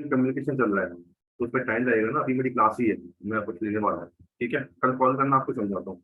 Communication चल रहा है, तो उसमें टाइम लगेगा ना। अभी मेरी क्लास ही है, मैं कुछ लेने वाला है। ठीक है, कल कॉल करना, आपको समझाता हूँ।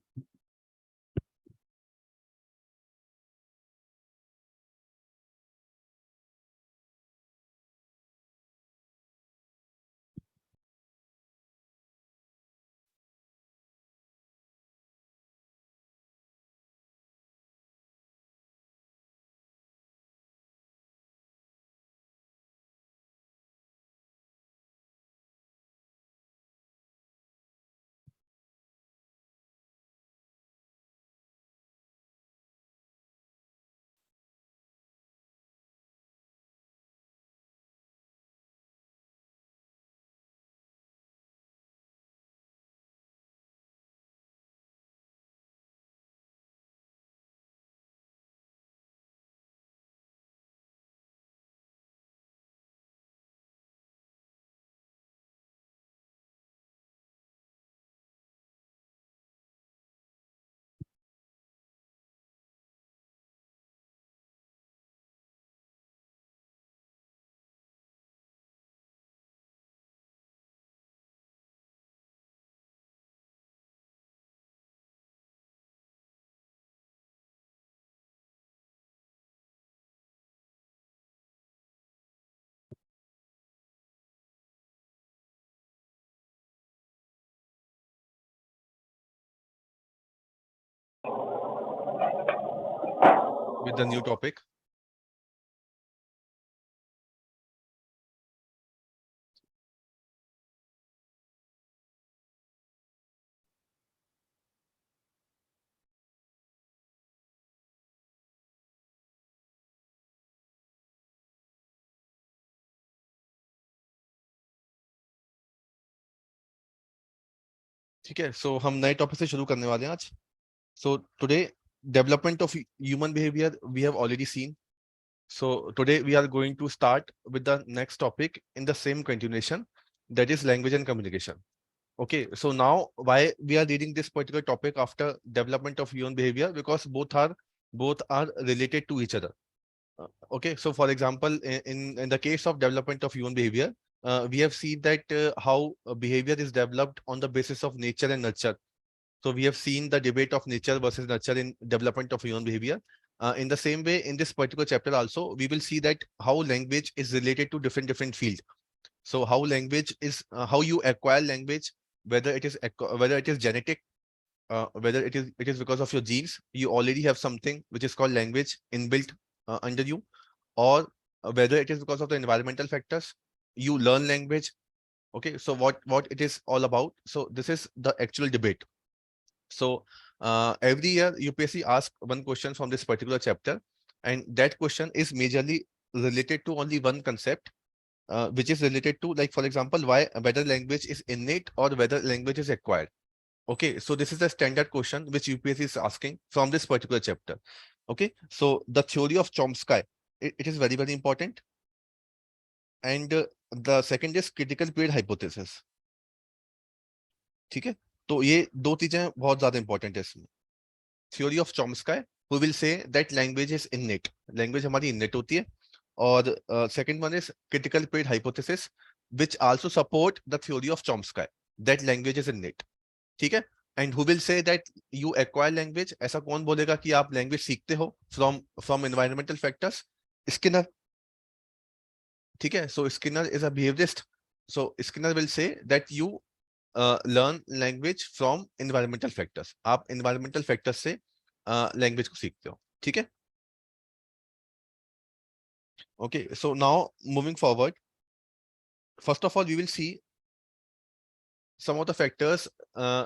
with the new topic. ठीक है, सो हम नए टॉपिक से शुरू करने वाले हैं आज. So today, development of human behaviour we have already seen. So today we are going to start with the next topic in the same continuation, that is language and communication. Okay, so now why we are reading this particular topic after development of human behavior? Because both are related to each other. Okay, so for example, in the case of development of human behavior, we have seen that how behavior is developed on the basis of nature and nurture. So we have seen the debate of nature versus nurture in development of human behavior. In the same way, in this particular chapter also, we will see that how language is related to different fields. So how language is, how you acquire language, whether it is genetic, whether it is because of your genes, you already have something which is called language inbuilt under you, or whether it is because of the environmental factors, you learn language. Okay, so what it is all about. So this is the actual debate. So every year UPSC asks one question from this particular chapter, and that question is majorly related to only one concept, which is related to, like for example, why whether language is innate or whether language is acquired. Okay, so this is the standard question which UPSC is asking from this particular chapter. Okay, so the theory of Chomsky, it is very important, and the second is critical period hypothesis. ठीक है, तो ये दो चीजें बहुत ज्यादा important है इसमें. Theory of Chomsky, who will say that language is innate, language हमारी innate होती है. और second one is critical period hypothesis, which also support the theory of Chomsky that language is innate. ठीक है, and who will say that you acquire language, ऐसा कौन बोलेगा कि आप लैंग्वेज सीखते हो from environmental factors? स्किनर. ठीक है, so Skinner is a behaviorist. So Skinner will say that you learn language from environmental factors. आप environmental factors से लैंग्वेज को सीखते हो. ठीक है. Okay, so now moving forward, first of all we will see some of the factors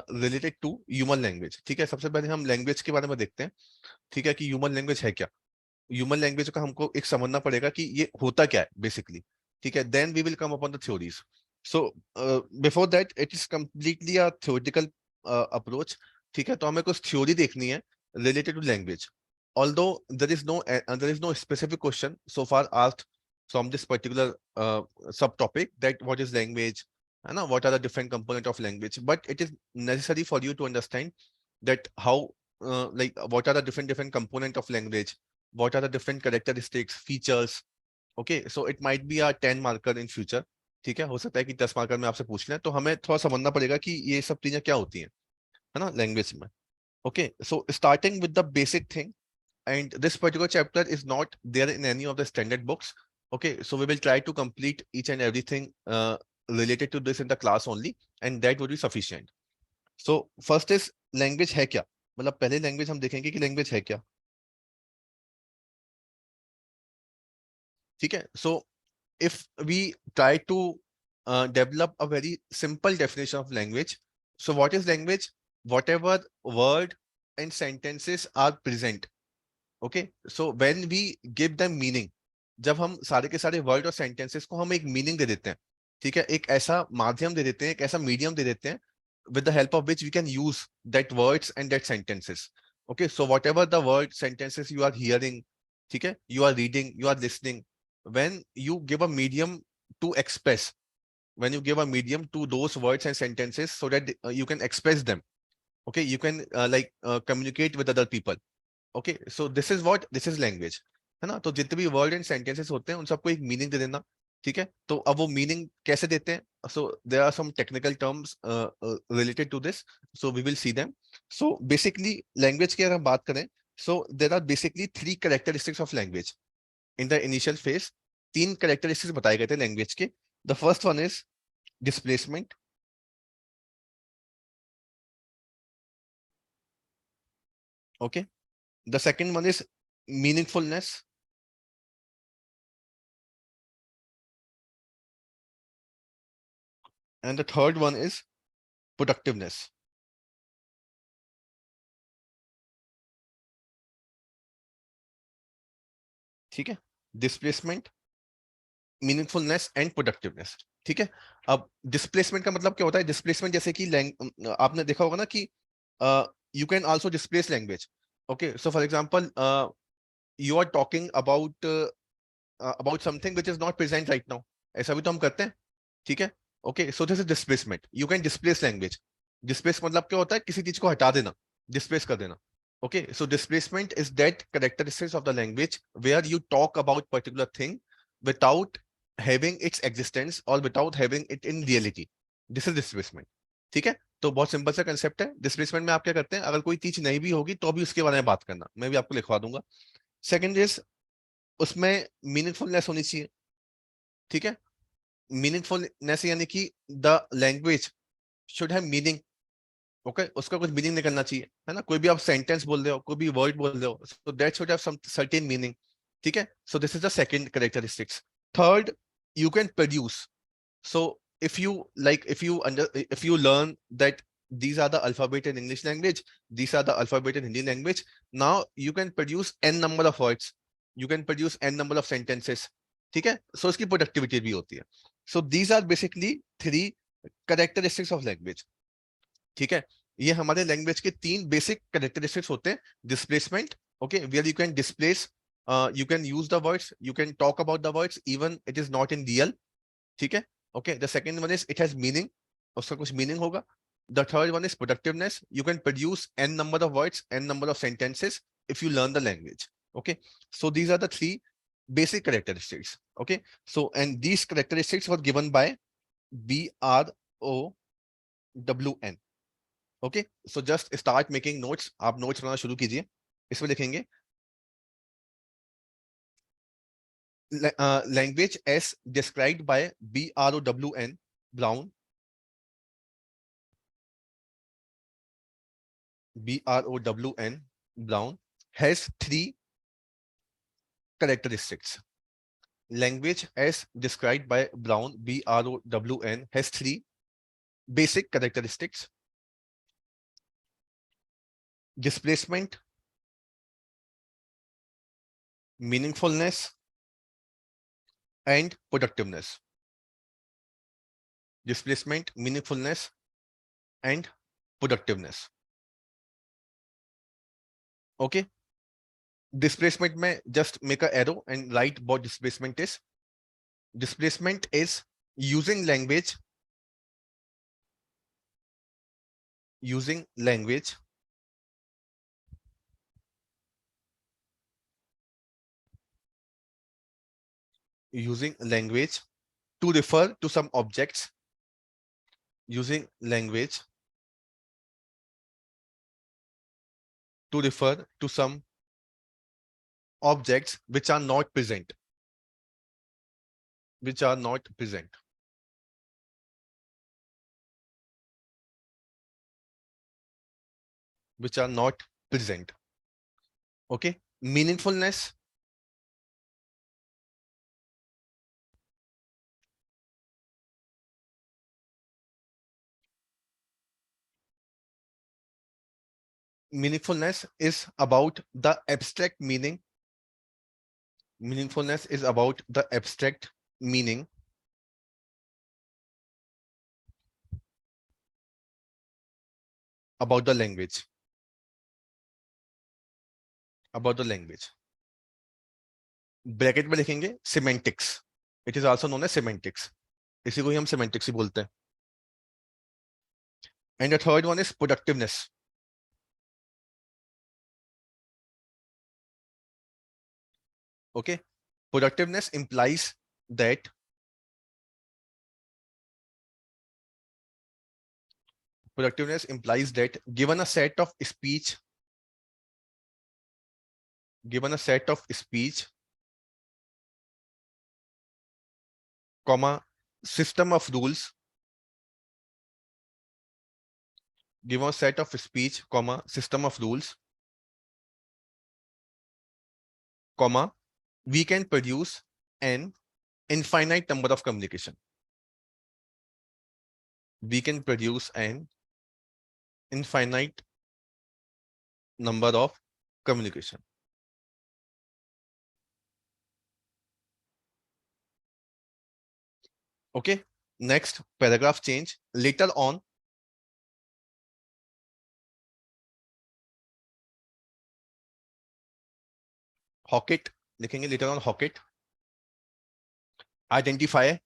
related to human language. ठीक है, सबसे पहले हम लैंग्वेज के बारे में देखते हैं. ठीक है, कि ह्यूमन लैंग्वेज है क्या. ह्यूमन लैंग्वेज का हमको एक समझना पड़ेगा कि ये होता क्या है बेसिकली. ठीक है, then we will come upon the theories. So before that it is completely a theoretical approach. ठीक है, तो हमें कुछ थ्योरी देखनी है related to language. Although there is no specific question so far asked from this particular subtopic, that what is language, and what are the different components of language, but it is necessary for you to understand that how like what are the different components of language, what are the different characteristics, features. Okay, so it might be a 10 marker in future. ठीक है, हो सकता है कि 10 marker में आपसे पूछ लें, तो हमें थोड़ा समझना पड़ेगा कि ये सब चीजें क्या होती हैं, है ना, लैंग्वेज में। Okay, so starting with the basic thing, and this particular chapter is not there in any of the standard books. Okay, so we will try to complete each and everything related to this in the class only, and that would be sufficient. So first is language है क्या, मतलब पहले language हम देखेंगे कि language है क्या। ठीक है, so if we try to develop a very simple definition of language, so what is language? Whatever word and sentences are present. Okay, so when we give them meaning, जब हम सारे के सारे वर्ड और सेंटेंसेस को हम एक meaning दे देते हैं, ठीक है, एक ऐसा माध्यम दे देते हैं, एक ऐसा मीडियम दे देते हैं, with the help of which we can use that words and that sentences. Okay, so whatever the word sentences you are hearing, ठीक है, you are reading, you are listening, when you give a medium to express, when you give a medium to those words and sentences so that you can express them, okay, you can communicate with other people. Okay, so this is what, this is language, है ना। तो जितने भी word and sentences होते हैं उन सबको एक मीनिंग दे देना, ठीक है। तो अब वो मीनिंग कैसे देते हैं, so there are some technical terms related to this, so we will see them. So basically language की अगर हम बात करें, so there are basically 3 characteristics of language in the initial phase. 3 characteristics बताए गए थे लैंग्वेज के। The first one is displacement, okay. The second one is meaningfulness, and the third one is productiveness. ठीक है, डिस्प्लेसमेंट, मीनिंगफुलनेस एंड प्रोडक्टिवनेस। ठीक है, अब displacement का मतलब क्या होता है? डिस्प्लेसमेंट जैसे कि आपने देखा होगा ना कि you can also displace language. Okay, so for example you are talking about something which is not present right now, ऐसा भी तो हम करते हैं, ठीक है। Okay, so this is displacement, you can displace language. Displace मतलब क्या होता है? किसी चीज को हटा देना, डिस्प्लेस कर देना। Okay, so displacement is that characteristics of the language where you talk about particular thing without having its existence or without having it in reality. This is displacement. ठीक है, तो बहुत सिंपल सा कंसेप्ट है। Displacement में आप क्या करते हैं, अगर कोई चीज नहीं भी होगी तो भी उसके बारे में बात करना, मैं भी आपको लिखवा दूंगा। सेकंड इज, उसमें मीनिंगफुलनेस होनी चाहिए, ठीक है। मीनिंगफुलनेस यानी कि the language should have meaning. Okay, उसका कुछ मीनिंग निकलना चाहिए, है ना। कोई भी आप सेंटेंस बोल रहे हो, कोई भी वर्ड बोल रहे हो, so that should have some certain meaning, ठीक है। So this is the second characteristics. Third, you can produce. So if you learn that these are the alphabet in English language, these are the alphabet in Hindi language, now you can produce n number of words, you can produce n number of sentences, ठीक है। so इसकी productivity भी होती है। so these are basically 3 characteristics of language, ठीक है। ये हमारे लैंग्वेज के 3 बेसिक कैरेक्टरिस्टिक्स होते हैं। Displacement, okay, where you can displace, you can use the words, you can talk about the words even it is not in real, ठीक है। Okay, the second one is it has meaning, उसका कुछ meaning होगा। The third one is productiveness, you can produce n number of words, n number of sentences if you learn the language. Okay, so these are the 3 basic characteristics. Okay, so and these characteristics were given by BROWN. Okay, so just start making notes, आप notes बनाना शुरू कीजिए। इसमें लिखेंगे language S described bye BROWN brown, BROWN brown has 3 characteristics. Language as described by Brown, BROWN, has 3 basic characteristics: displacement, meaningfulness, and productiveness. Displacement, meaningfulness, and productiveness. Okay, displacement में just make a arrow and write what displacement is. Displacement is using language using language to refer to some objects using language to refer to some objects which are not present, which are not present. Which are not present. Okay. Meaningfulness. Meaningfulness is about the abstract meaning. Meaningfulness is about the abstract meaning about the language. About the language. Bracket में लिखेंगे semantics. It is also known as semantics. इसी को ही हम semantics ही बोलते हैं. And the third one is productiveness. Okay. Productiveness implies that given a set of speech, comma, system of rules, given a set of speech, comma, system of rules, comma, we can produce an infinite number of communication. We can produce an infinite number of communication. Okay. Next paragraph change. Later on, Hockett लिखेंगे. Later on, Hockett. Identify.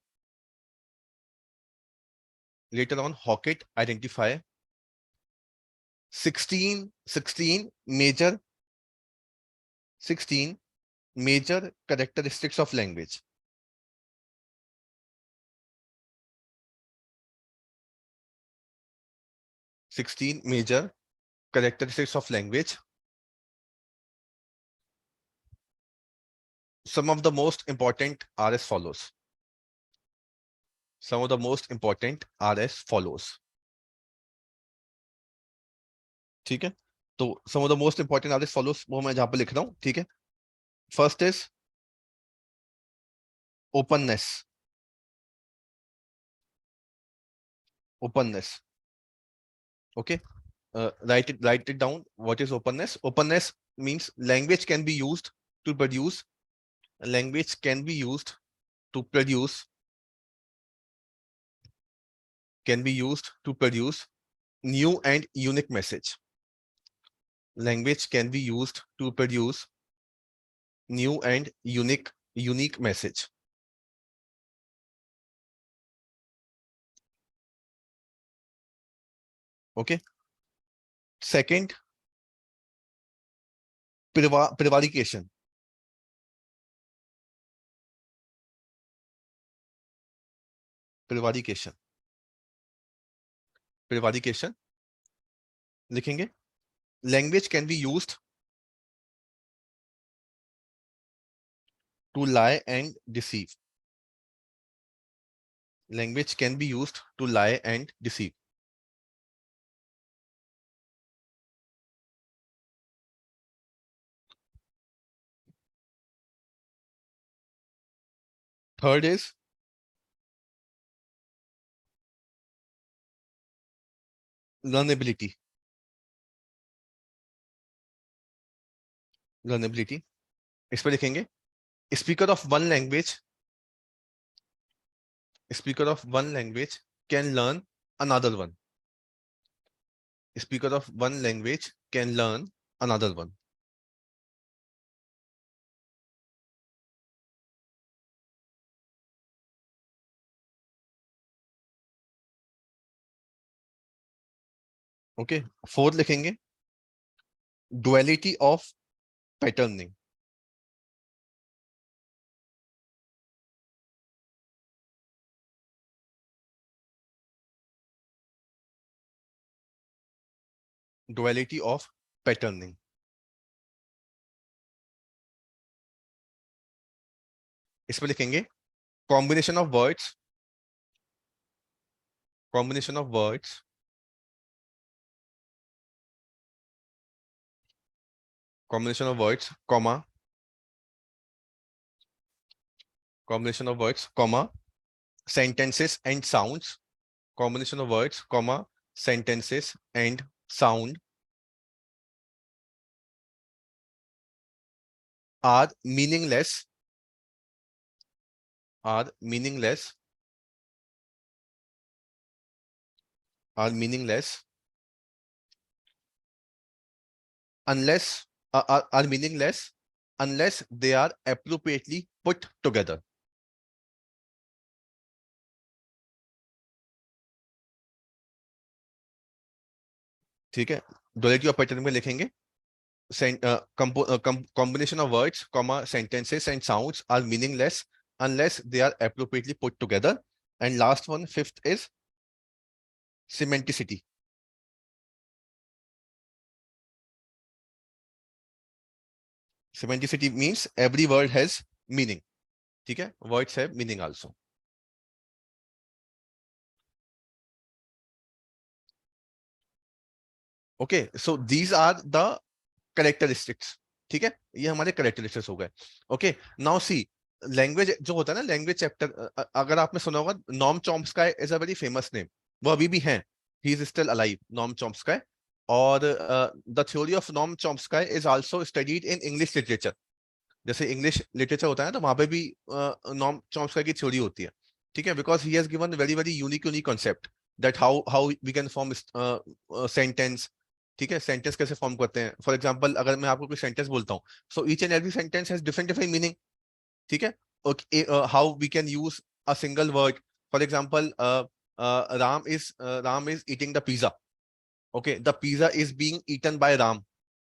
Later on, Hockett identify 16 major characteristics of language. 16 major characteristics of language. Some of the most important are as follows. Some of the most important are as follows. ठीक है. तो some of the most important are as follows. वो मैं जहां पे लिख रहा हूं. ठीक है. First is openness. Openness. Okay. Write it down. What is openness? Openness means language can be used to produce. Language can be used to produce. Can be used to produce new and unique message. Language can be used to produce new and unique message. Okay. Second, prevarication. Prevarication. Prevarication. लिखेंगे. Language can be used to lie and deceive. Language can be used to lie and deceive. Third is learnability. Learnability. इस पर लिखेंगे. Speaker of one language can learn another one. Speaker of one language can learn another one. Okay. Fourth लिखेंगे. Duality of patterning. duality of patterning. इसमें लिखेंगे combination of words, combination of words, combination of words, comma, combination of words, comma, sentences and sounds, combination of words, comma, sentences and sound are meaningless, are meaningless, are meaningless unless are meaningless unless they are appropriately put together. ठीक है, duality of pattern में लिखेंगे combination of words, comma, sentences and sounds are meaningless unless they are appropriately put together. And last one, fifth is semanticity. Semanticity means every word has meaning. ठीक है, words have meaning also. Okay, so these are the characteristics. ठीक है, ये हमारे characteristics हो गए. Okay, now see, language जो होता है ना, लैंग्वेज चैप्टर, अगर आपने सुना होगा, नॉर्म Chomsky is a very famous name. वो अभी भी हैं, ही इज स्टिल अलाइव, नॉर्म चॉम्स्काई. और द थ्योरी ऑफ नॉर्म Chomsky is also studied in English literature. जैसे इंग्लिश लिटरेचर होता है तो वहां पे भी नॉर्म चॉम्स्काई की थ्योरी होती है. ठीक है, because he has given very very unique concept that how we can form sentence. ठीक है, सेंटेंस कैसे फॉर्म करते हैं. फॉर एग्जांपल, अगर मैं आपको कोई सेंटेंस बोलता हूँ, so each and every sentence has different different meaning. ठीक है, how we can use a single word. For example, Ram is eating the pizza. Okay, the pizza is being eaten by Ram.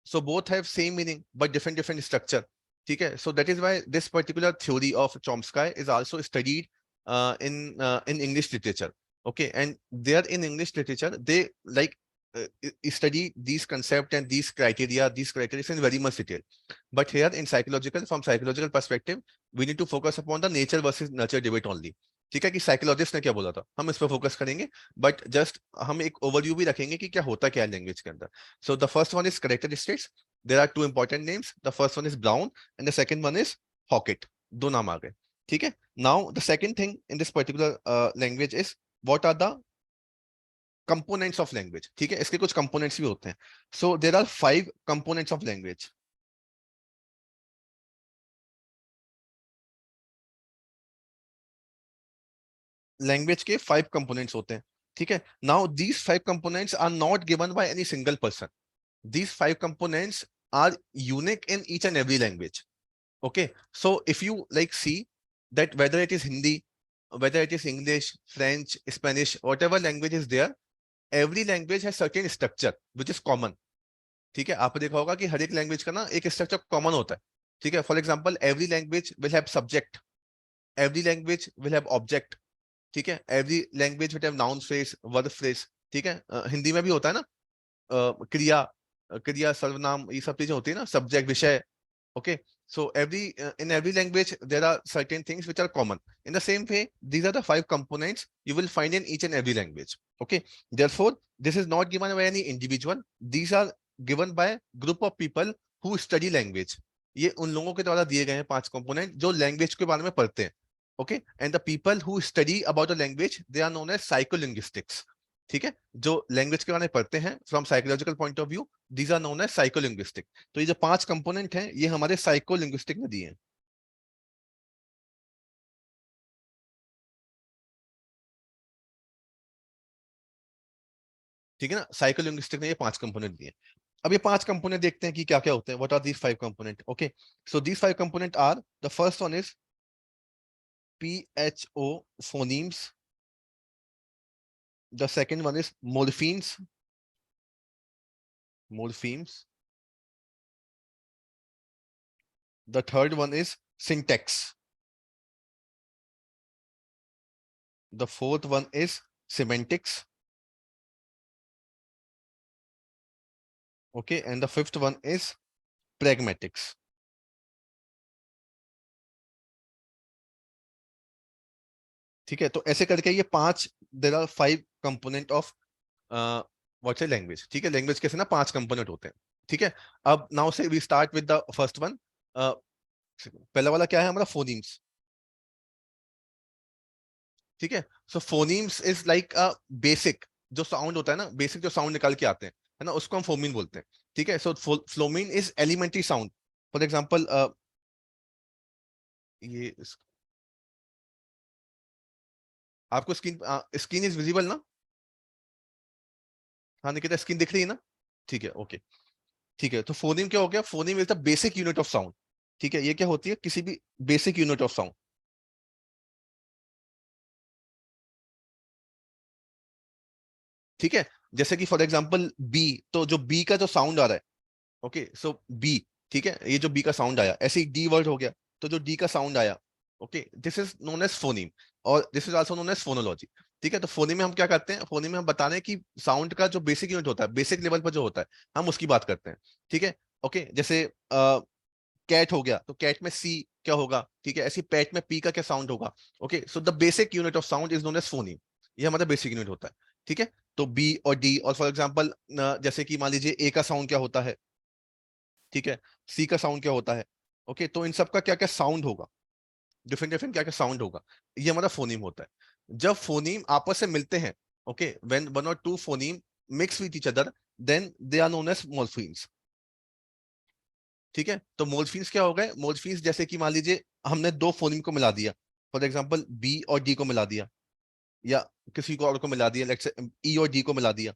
So both have same meaning but different structure. ठीक है, so that is why this particular theory of Chomsky is also studied in English literature. Okay, and there in English literature they like study these concepts and these criteria in very much detail. But here in from psychological perspective, we need to focus upon the nature versus nurture debate only. ठीक है, कि psychologist ने क्या बोला था, हम इस पर फोकस करेंगे. बट जस्ट हम एक ओवरव्यू भी रखेंगे कि क्या होता क्या है लैंग्वेज के अंदर. So the first one is characteristics. There are two important names. The first one is Brown and the second one is Hockett. दो नाम आ गए. ठीक है. Now the second thing in this particular language is what are the components of language. ठीक है, इसके कुछ components भी होते हैं. So there are 5 components of language. Language के 5 कंपोनेंट्स होते हैं. ठीक है, now these 5 components are not given by any single person. These 5 components are unique in each and every language. Okay, so if you like see that whether it is Hindi, whether it is English, French, Spanish, whatever language is there, every language has certain structure which is common. ठीक है, आपने देखा होगा कि हर एक language का ना एक स्ट्रक्चर कॉमन होता है. ठीक है, for example every language will have subject, every language will have object. ठीक है, every language will have noun phrase, verb phrase. ठीक है, हिंदी में भी होता है ना, क्रिया, क्रिया सर्वनाम, ये सब चीजें होती है ना, सब्जेक्ट विषय. Okay, so in every language there are certain things which are common. In the same way, these are the 5 components you will find in each and every language. Okay, therefore this is not given by any individual. These are given by group of people who study language. ये उन लोगों के द्वारा दिए गए हैं 5 component जो language के बारे में पढ़ते हैं. Okay, and the people who study about the language they are known as psycholinguistics. ठीक है, जो लैंग्वेज के बारे में पढ़ते हैं from psychological point of view, these are known as psycholinguistic. तो ये जो 5 कंपोनेंट हैं ये हमारे साइकोलिंग्विस्टिक में दिए हैं. ठीक है ना, साइकोलिंग्विस्टिक ने ये 5 कंपोनेंट दिए. अब ये 5 कंपोनेंट देखते हैं कि क्या क्या होते हैं. What are these 5 component. Okay, so these 5 component are, the first one is PHO phonemes. The second one is morphemes. Morphemes. The third one is syntax. The fourth one is semantics. Okay, and the fifth one is pragmatics. ठीक है, तो ऐसे करके ये 5, there are 5 component of what's a language. ठीक है, language कैसे ना 5 कंपोनेंट होते हैं। ठीक है, अब नाउ से we start with the first one. पहला वाला क्या है हमारा? फोनीम्स। ठीक है, so phonemes is like a basic जो साउंड होता है ना, बेसिक जो साउंड निकाल के आते हैं, है ना, उसको हम फोमीन बोलते हैं। ठीक है, so phoneme is elementary sound. For example ये आपको स्क्रीन स्क्रीन इज विजिबल ना? हाँ निकिता, स्क्रीन दिख रही है ना? ठीक है, ओके। ठीक है, तो फोनीम क्या हो गया? Phoneme is the basic unit of sound. ठीक है, ये क्या होती है? किसी भी बेसिक यूनिट ऑफ साउंड। ठीक है, जैसे कि फॉर एग्जांपल बी, तो जो बी का जो साउंड आ रहा है, ओके, सो बी, ठीक है, ये जो बी का साउंड आया, ऐसे ही डी वर्ड हो गया, तो जो डी का साउंड आया, okay, this is known as phoneme, और this is also known as phonology. ठीक है, तो फोनीम में हम क्या करते हैं? फोनीम में हम बता रहे हैं कि साउंड का जो बेसिक यूनिट होता है, बेसिक लेवल पर जो होता है, हम उसकी बात करते हैं। ठीक है, ओके, जैसे कैट हो गया, तो कैट में सी क्या होगा? ठीक है, ऐसी पैट में पी का क्या साउंड होगा? Okay, so the basic unit of sound is known as phoneme. ये हमारा बेसिक यूनिट होता है। ठीक है, तो बी और डी, और फॉर एग्जांपल जैसे कि मान लीजिए ए का साउंड क्या होता है, ठीक है, सी का साउंड क्या होता है, ओके, तो इन सब का क्या क्या साउंड होगा, डिफरेंट डिफरेंट क्या क्या साउंड होगा, ये हमारा फोनीम होता है। जब फोनीम आपस में मिलते हैं, ओके, व्हेन वन और two phoneme mix with each other, then they are known as morphemes. ठीक है, तो मोर्फीम्स क्या हो गए? मोर्फीम्स जैसे कि मान लीजिए हमने दो फोनीम को मिला दिया, फॉर एग्जांपल बी और डी को मिला दिया, या किसी को और को मिला दिया, लेट्स से ई और डी को मिला दिया।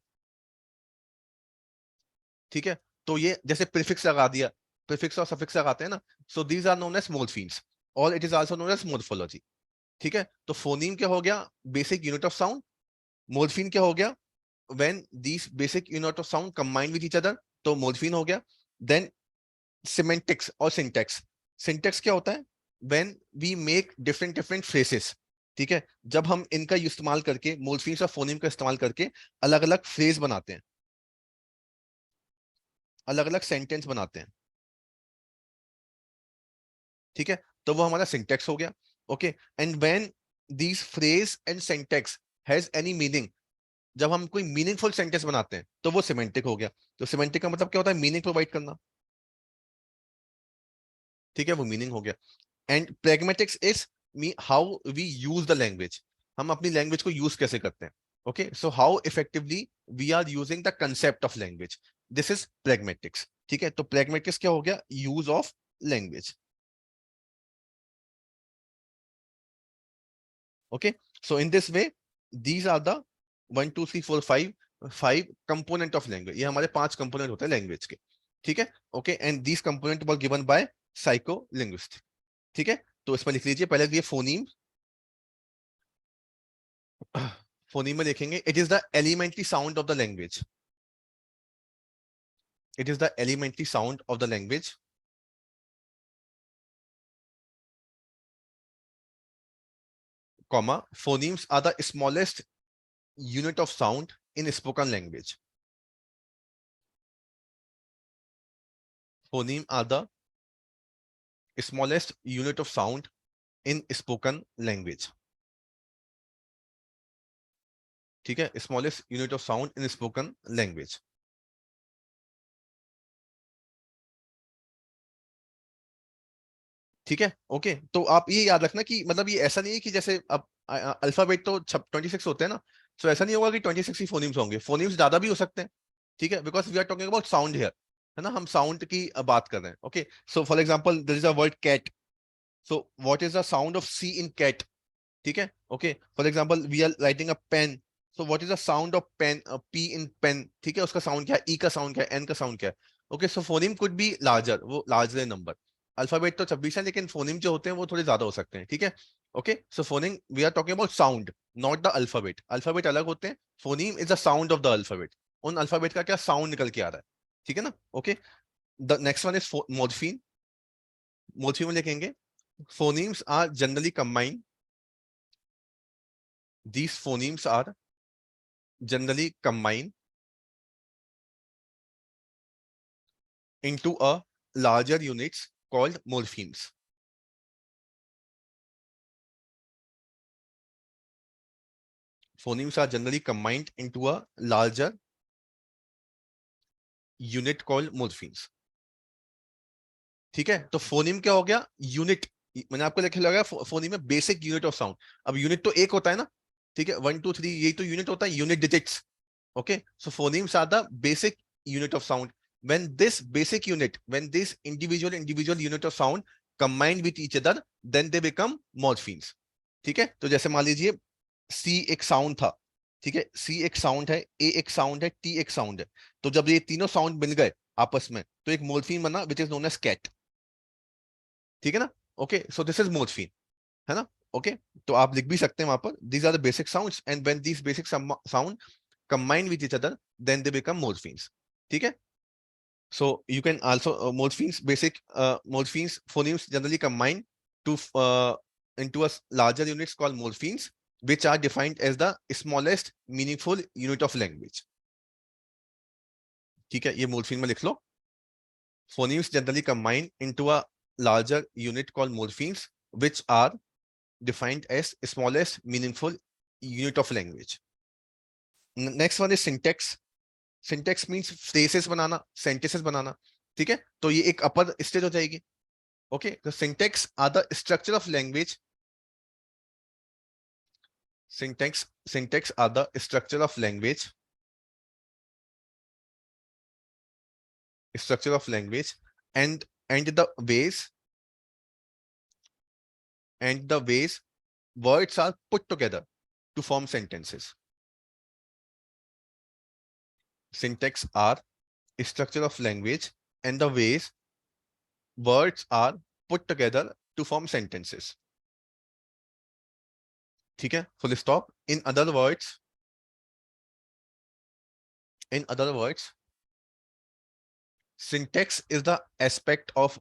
ठीक है, तो ये जैसे प्रीफिक्स लगा दिया, प्रीफिक्स और सफिक्स लगाते हैं ना, so these are known as morphemes, और it is also known as morphology. ठीक है, तो फोनीम क्या हो गया? Basic unit of sound. Morpheme क्या हो गया? When these basic unit of sound combine with each other, तो मोर्फीन हो गया। देन सिमेंटिक्स और सिंटेक्स। सिंटेक्स क्या होता है? When we make different different phrases. ठीक है, जब हम इनका इस्तेमाल करके, मोर्फीम्स और फोनीम का इस्तेमाल करके अलग अलग फ्रेज बनाते हैं, अलग अलग सेंटेंस बनाते हैं। ठीक है, तो वो हमारा सिंटेक्स हो गया। Okay, and when these phrase and syntax has any meaning, जब हम कोई मीनिंगफुल सेंटेंस बनाते हैं, तो वो सिमेंटिक हो गया। तो सिमेंटिक का मतलब क्या होता है? मीनिंग प्रोवाइड करना। ठीक है, वो मीनिंग हो गया। And pragmatics is me how we use the language, हम अपनी लैंग्वेज को यूज कैसे करते हैं। Okay, so how effectively we are using the concept of language, this is pragmatics। ठीक है, तो pragmatics क्या हो गया? Use of language. Okay, so in this way these are the 1 2 3 4 5 5 component of language. ये हमारे 5 कंपोनेंट होते हैं लैंग्वेज के। ठीक है, okay, and these component were given by psycho linguist. ठीक है, तो इसमें लिख लीजिए पहले ये फोनीम। फोनीम में देखेंगे, it is the elementary sound of the language, it is the elementary sound of the language, comma, phonemes are the smallest unit of sound in spoken language. Phoneme are the smallest unit of sound in spoken language. ठीक है, smallest unit of sound in spoken language. ठीक है, okay, तो आप ये याद रखना कि मतलब ये ऐसा नहीं है कि जैसे अब अल्फाबेट तो 26 होते हैं ना, सो ऐसा नहीं होगा कि 26 ही फोनीम्स होंगे, फोनीम्स ज्यादा भी हो सकते हैं। ठीक है, because we are talking about sound here, है ना, हम साउंड की बात कर रहे हैं। Okay, so for example there is a word cat, so what is the sound of C in cat? ठीक है, okay, for example we are writing a pen, so what is the sound of pen, P in pen? ठीक है, उसका sound क्या है? ई का sound क्या है? एन का साउंड क्या है? Okay, so phoneme could be larger, वो लार्जर नंबर। अल्फाबेट तो 26 है, लेकिन फोनीम जो होते हैं वो थोड़े ज्यादा हो सकते हैं। ठीक है, okay, so phoneme we are talking about sound, not the alphabet. Alphabet अलग होते हैं, phoneme is the sound of the alphabet, उन अल्फाबेट का क्या साउंड निकल के आ रहा है। ठीक है ना, okay, the next one is morpheme. Morpheme में लिखेंगे, phonemes are generally combined, these phonemes are generally combined into a larger units called morphemes. Phonemes are generally combined into a larger unit called morphemes. ठीक है, तो phoneme क्या हो गया? Unit. मैंने आपको लिखा लगा फोनीम में बेसिक यूनिट ऑफ साउंड. अब यूनिट तो एक होता है ना, ठीक है, 1 2 3 यही तो यूनिट होता है, unit digits. Okay, so phonemes are the basic unit of sound. when this basic unit, when this individual unit of sound combine with each other, then they become morphemes. ठीक है, तो जैसे मान लीजिए सी एक साउंड था, ठीक है, सी एक साउंड है, ए एक साउंड है, टी एक साउंड है. तो जब ये तीनों साउंड मिल गए आपस में तो एक मोर्फीम बना which is known as cat. ठीक है ना? Okay, so this is morpheme, है ना? ओके, तो आप लिख भी सकते हैं वहां पर these are the basic sounds and when these basic sound combine with each other then they become morphemes. ठीक है, so you can also morphemes, basic morphemes, phonemes generally combine to into a larger units called morphemes, which are defined as the smallest meaningful unit of language. ठीक है, ये morpheme में लिख लो. Phonemes generally combine into a larger unit called morphemes, which are defined as smallest meaningful unit of language. Next one is syntax. Syntax means phrases banana, sentences बनाना. ठीक है, तो ये एक अपर स्टेज हो जाएगी. ओके, तो syntax are the structure of language. Syntax are the structure of language. Structure of language and the ways words are put together to form sentences. Syntax are structure of language and the ways words are put together to form sentences. ठीक है, full stop. In other words, syntax is the aspect of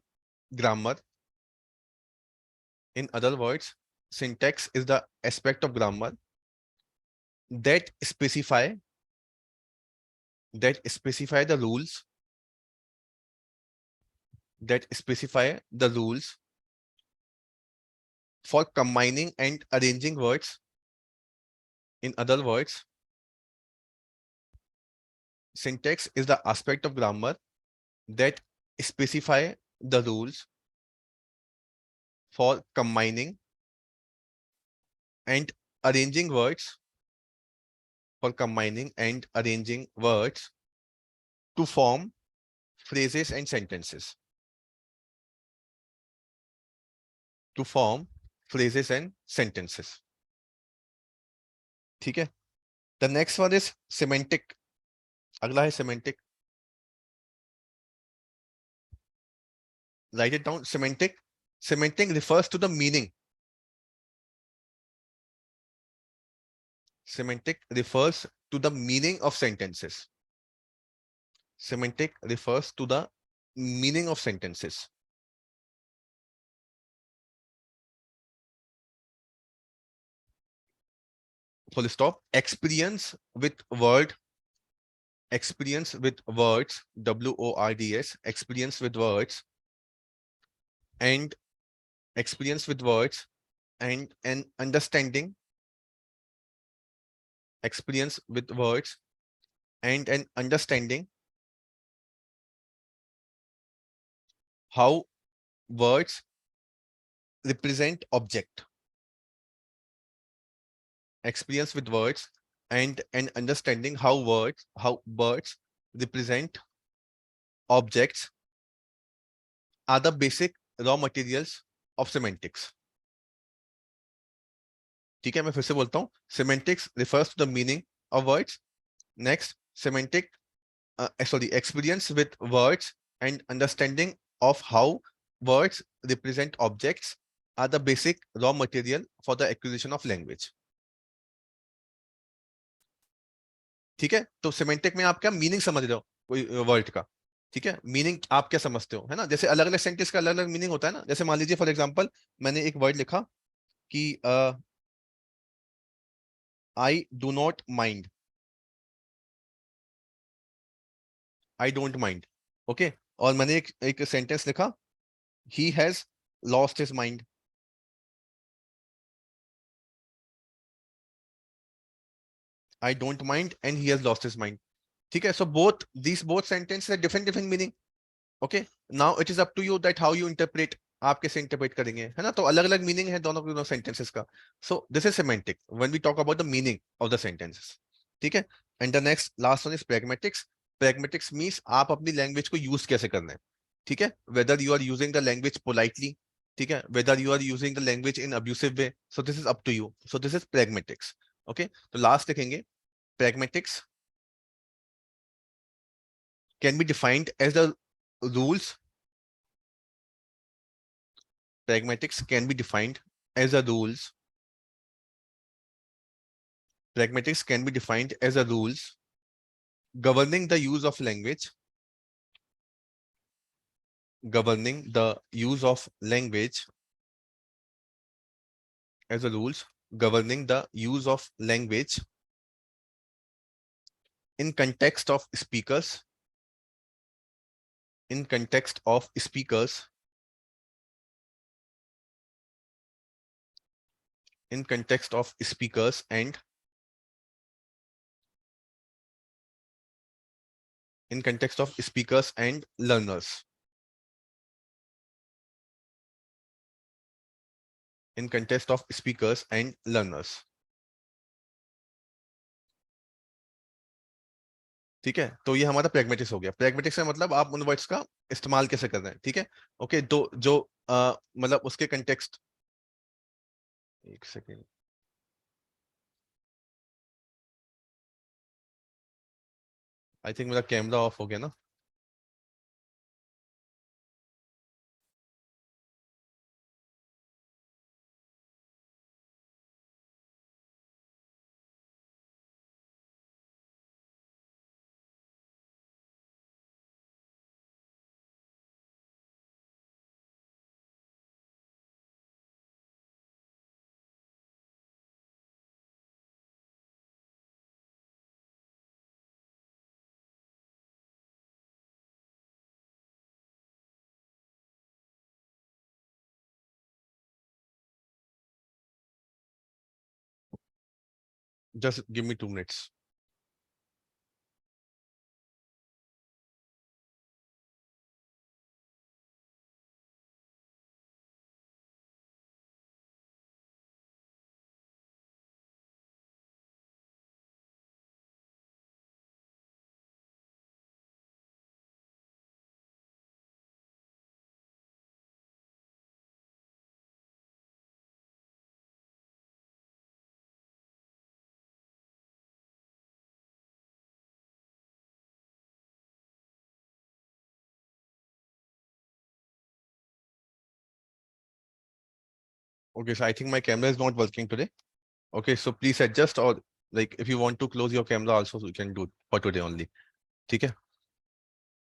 grammar. In other words, syntax is the aspect of grammar that specify the rules for combining and arranging words. In other words, syntax is the aspect of grammar that specify the rules for combining and arranging words to form phrases and sentences. ठीक है, the next one is semantic. अगला है semantic. Write it down. Semantic refers to the meaning. Semantic refers to the meaning of sentences. Semantic refers to the meaning of sentences. Full stop. Experience with words, WORDS, experience with words and an understanding, experience with words and an understanding how words represent object. Experience with words and an understanding how words represent objects are the basic raw materials of semantics. ठीक है, मैं फिर से बोलता हूँ. Semantics refers to the meaning of words. Next, experience with words and understanding of how words represent objects are the basic raw material for the acquisition of language. ठीक है, तो सेमेंटिक में आप क्या मीनिंग समझ रहे हो कोई वर्ड का. ठीक है, मीनिंग आप क्या समझते हो, है ना? जैसे अलग अलग सेंटेंस का अलग अलग मीनिंग होता है ना. जैसे मान लीजिए फॉर एग्जांपल मैंने एक वर्ड लिखा कि I do not mind, I don't mind. Okay, और मैंने एक सेंटेंस लिखा, he has lost his mind. I don't mind and he has lost his mind. ठीक है, so both sentences have different meaning. Okay, now it is up to you that how you interpret. आप कैसे interpret करेंगे, है ना? तो अलग अलग मीनिंग है दोनों सेंटेंसेस का. So this is semantic when we talk about the meaning of the sentences. ठीक है. And the next last one is pragmatics. Pragmatics means आप अपनी लैंग्वेज को यूज कैसे करना है. ठीक है, whether you are using the language politely, ठीक है, whether you are using the language in abusive way. So this is up to you. So this is pragmatics. Okay, तो लास्ट लिखेंगे, pragmatics can be defined as the rules. Pragmatics can be defined as the rules. Pragmatics can be defined as the rules governing the use of language. Governing the use of language as the rules governing the use of language in context of speakers. In context of speakers. In context of speakers and in context of speakers and learners. In context of speakers and learners. ठीक है, तो ये हमारा pragmatics हो गया. Pragmatics का मतलब आप उन वर्ड्स का इस्तेमाल कैसे कर रहे हैं. ठीक है, ओके, तो जो मतलब उसके कंटेक्स्ट. एक सेकेंड, आई थिंक मेरा कैमरा ऑफ हो गया ना. Just give me 2 minutes. Okay, so I think my camera is not working today. Okay, so please adjust, or like if you want to close your camera also, you can do for today only. ठीक है.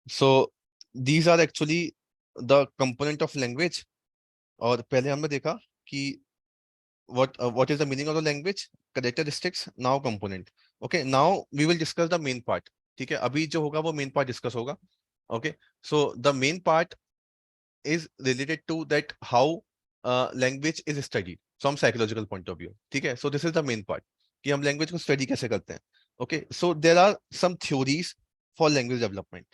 So these are actually the component of language. और पहले हमने देखा कि what is the meaning of the language, characteristics, now component. Okay, now we will discuss the main part. ठीक है, अभी जो होगा वो main part discuss होगा. Okay, so the main part is related to that how language is studied from psychological point of view. ठीक है, so this is the main part कि हम language को study कैसे करते हैं. Okay, so there are some theories for language development.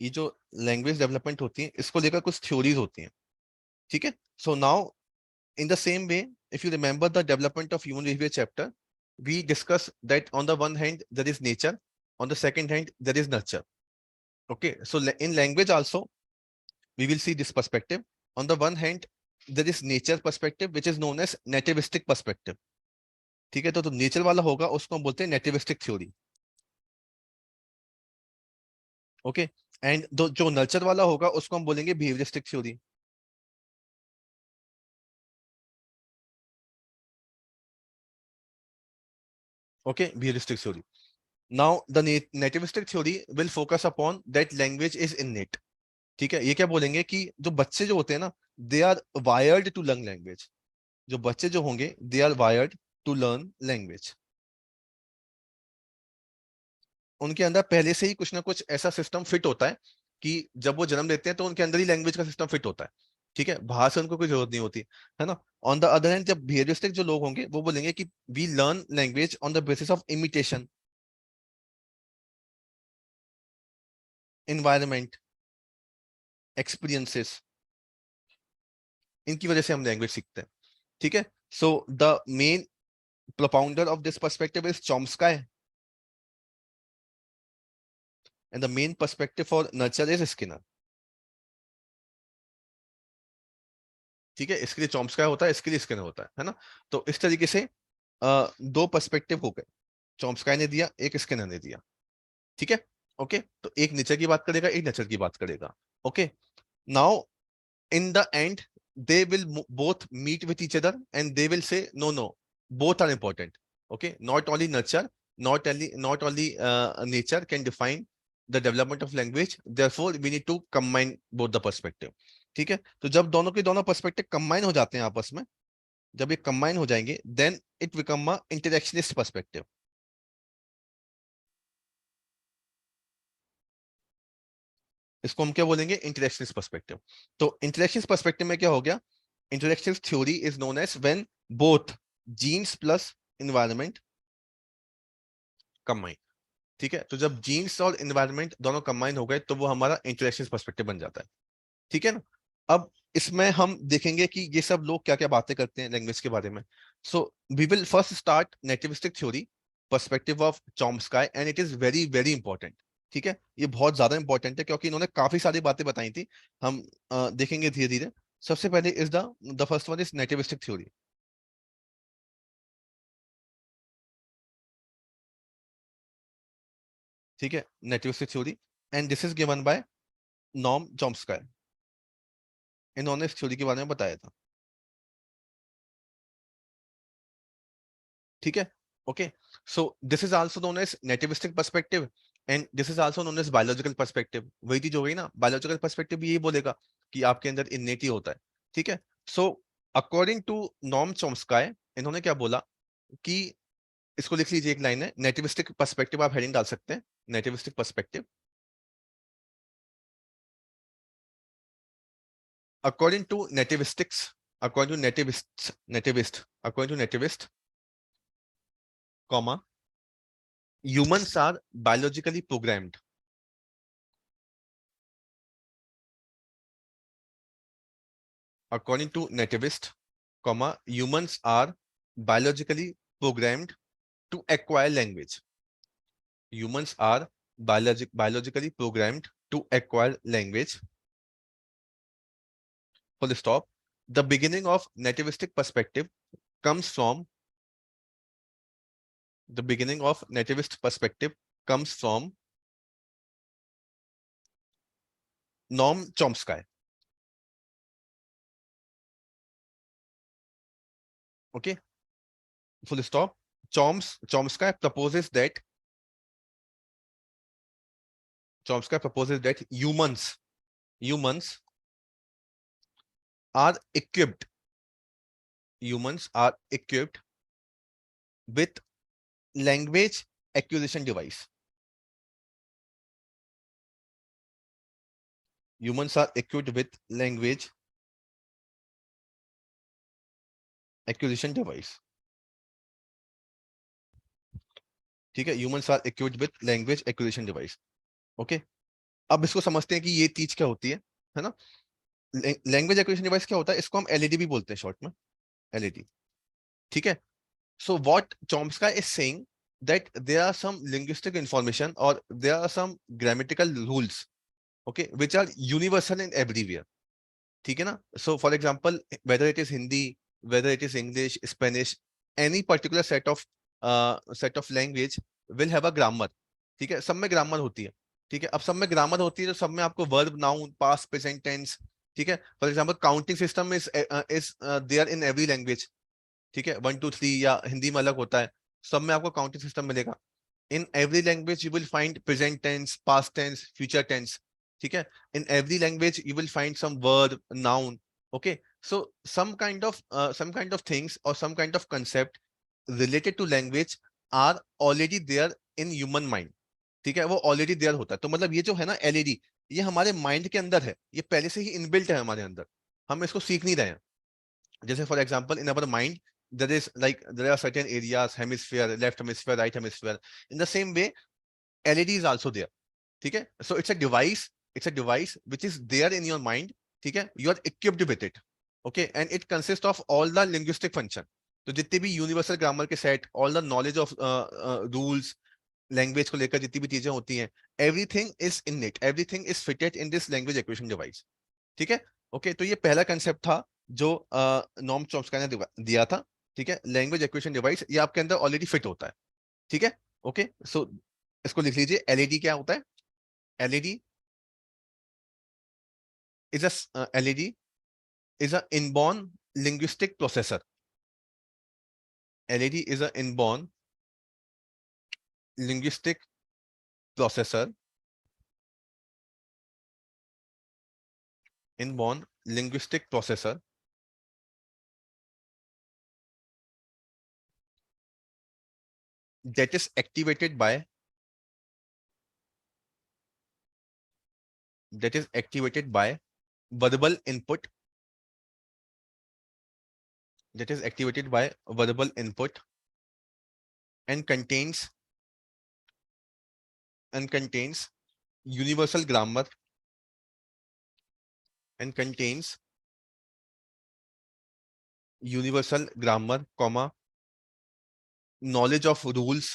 ये जो language development होती है इसको लेकर कुछ theories होती हैं. ठीक है, so now in the same way, if you remember the development of human behavior chapter, we discuss that on the one hand there is nature, on the second hand there is nurture. Okay, so in language also we will see this perspective. On the one hand there is nature perspective which is known as nativistic perspective. ठीक है, तो nature वाला होगा उसको हम बोलते हैं नेटिविस्टिक theory. Okay, and जो नर्चर वाला होगा उसको हम बोलेंगे behaviouristic theory. Okay, behavioristic theory. Now the nativistic theory will focus upon that language is innate. ठीक है, ये क्या बोलेंगे कि जो बच्चे जो होते हैं ना, they are wired to learn language. जो बच्चे जो होंगे they are wired to learn language. उनके अंदर पहले से ही कुछ ना कुछ ऐसा सिस्टम फिट होता है कि जब वो जन्म लेते हैं तो उनके अंदर ही लैंग्वेज का सिस्टम फिट होता है। ठीक है, बाहर से उनको कोई जरूरत नहीं होती, है ना। ऑन द अदर हैंड जब बिहेवियरिस्टिक जो लोग होंगे वो बोलेंगे कि we learn language on the basis of imitation, environment, experiences, इनकी वजह से हम लैंग्वेज सीखते हैं। ठीक है, so the main propounder of this perspective is Chomsky and the main perspective for nurture is Skinner. ठीक है, इसके लिए चॉम्स्काई होता है, इसके लिए स्किनर होता है ना। तो इस तरीके से दो पर्सपेक्टिव हो गए, चॉम्स्काई ने दिया, एक स्किनर ने दिया। ठीक है, ओके, तो एक नेचर की बात करेगा, एक नेचर की बात करेगा। Okay, now in the end they will both meet with each other and they will say no, both are important. Okay, not only nurture, not only nature can define the development of language, therefore we need to combine both the perspective. ठीक है, तो जब दोनों के दोनों perspective combine हो जाते हैं आपस में, जब ये कंबाइन हो जाएंगे then it become a interactionist perspective. इसको हम क्या बोलेंगे, इंटरेक्शनिस्ट पर्सपेक्टिव। तो इंटरेक्शनिस्ट पर्सपेक्टिव में क्या हो गया, interactionist theory is known as when both genes plus environment combine. ठीक है, तो जब जीन्स और एनवायरनमेंट दोनों कंबाइन हो गए तो वो हमारा इंटरेक्शनिस्ट पर्सपेक्टिव बन जाता है। ठीक है ना। अब इसमें हम देखेंगे कि ये सब लोग क्या क्या बातें करते हैं लैंग्वेज के बारे में। So we will first start nativistic theory perspective of Chomsky and it is very very important. ठीक है, ये बहुत ज्यादा इंपॉर्टेंट है क्योंकि इन्होंने काफी सारी बातें बताई थी, हम देखेंगे धीरे धीरे। सबसे पहले is the first one is nativistic theory. ठीक है, nativistic theory and this is given by नॉर्म चॉम्स्काई। इन्होंने इस थ्योरी के बारे में बताया था। ठीक है, okay, so this is also known as nativistic perspective and this is also known as biological perspective. वही चीज हो गई ना, बायोलॉजिकल पर्सपेक्टिव भी यही बोलेगा कि आपके अंदर इन्नेट ही होता है। ठीक है, so according to norm Chomsky, इन्होंने क्या बोला कि, इसको लिख लीजिए, एक लाइन है, नेटिविस्टिक पर्सपेक्टिव, आप हेडिंग डाल सकते हैं, nativistic perspective. According to nativistics, according to nativist, comma, humans are biologically programmed. According to nativist, comma, humans are biologically programmed to acquire language. Humans are biologically programmed to acquire language. Full stop. The beginning of nativistic perspective comes from the beginning of nativist perspective comes from Noam Chomsky. Okay, full stop. Chomsky proposes that humans are equipped with language acquisition device. Humans are equipped with language acquisition device. ठीक है, humans are equipped with language acquisition device. Okay, अब इसको समझते हैं कि ये चीज क्या होती है ना। लैंग्वेज एक्विजिशन डिवाइस क्या होता है, इसको हम एलईडी भी बोलते हैं शॉर्ट में, एलईडी। ठीक है, so what Chomsky is saying that there are some linguistic information or there are some grammatical rules, okay, which are universal in everywhere. ठीक है ना। so for example, whether it is Hindi, whether it is English, Spanish, any particular set of language will have a grammar. ठीक है, सब में grammar होती है। ठीक है, अब सब में ग्रामर होती है तो सब में आपको verb, noun, past, present tense. ठीक है, for example counting system is there in every language. ठीक है, 1 2 3 या हिंदी में अलग होता है, सब में आपको काउंटिंग सिस्टम मिलेगा। in every language you will find present tense, past tense, future tense. ठीक है, in every language you will find some word, noun. Okay, so some kind of things or some kind of concept related to language are already there in human mind. ठीक है, वो already there होता है। तो मतलब ये जो है ना एलईडी, ये हमारे माइंड के अंदर है, ये पहले से ही इनबिल्ट है हमारे अंदर, हम इसको सीख नहीं रहे हैं। जैसे for example in our mind there is like there are certain areas, hemisphere, left hemisphere, right hemisphere. In the same way, LED is also there. ठीक है, so it's a device which is there in your mind. ठीक है, you are equipped with it. Okay, and it consists of all the linguistic function. तो जितने भी universal grammar के set, all the knowledge of rules, language को लेकर जितनी भी चीजें होती हैं, everything is in it, everything is fitted in this language equation device. ठीक है, ओके, तो ये पहला कंसेप्ट था जो नॉर्म चॉम्स्की ने दिया था। ठीक है, लैंग्वेज एक्वेशन डिवाइस ये आपके अंदर ऑलरेडी फिट होता है। ठीक है, ओके, सो इसको लिख लीजिए, एलईडी क्या होता है? LED is LED is a inborn linguistic processor. LED is a inborn linguistic processor, inborn linguistic processor that is activated by verbal input, that is activated by verbal input and contains universal grammar and contains universal grammar, comma, knowledge of rules,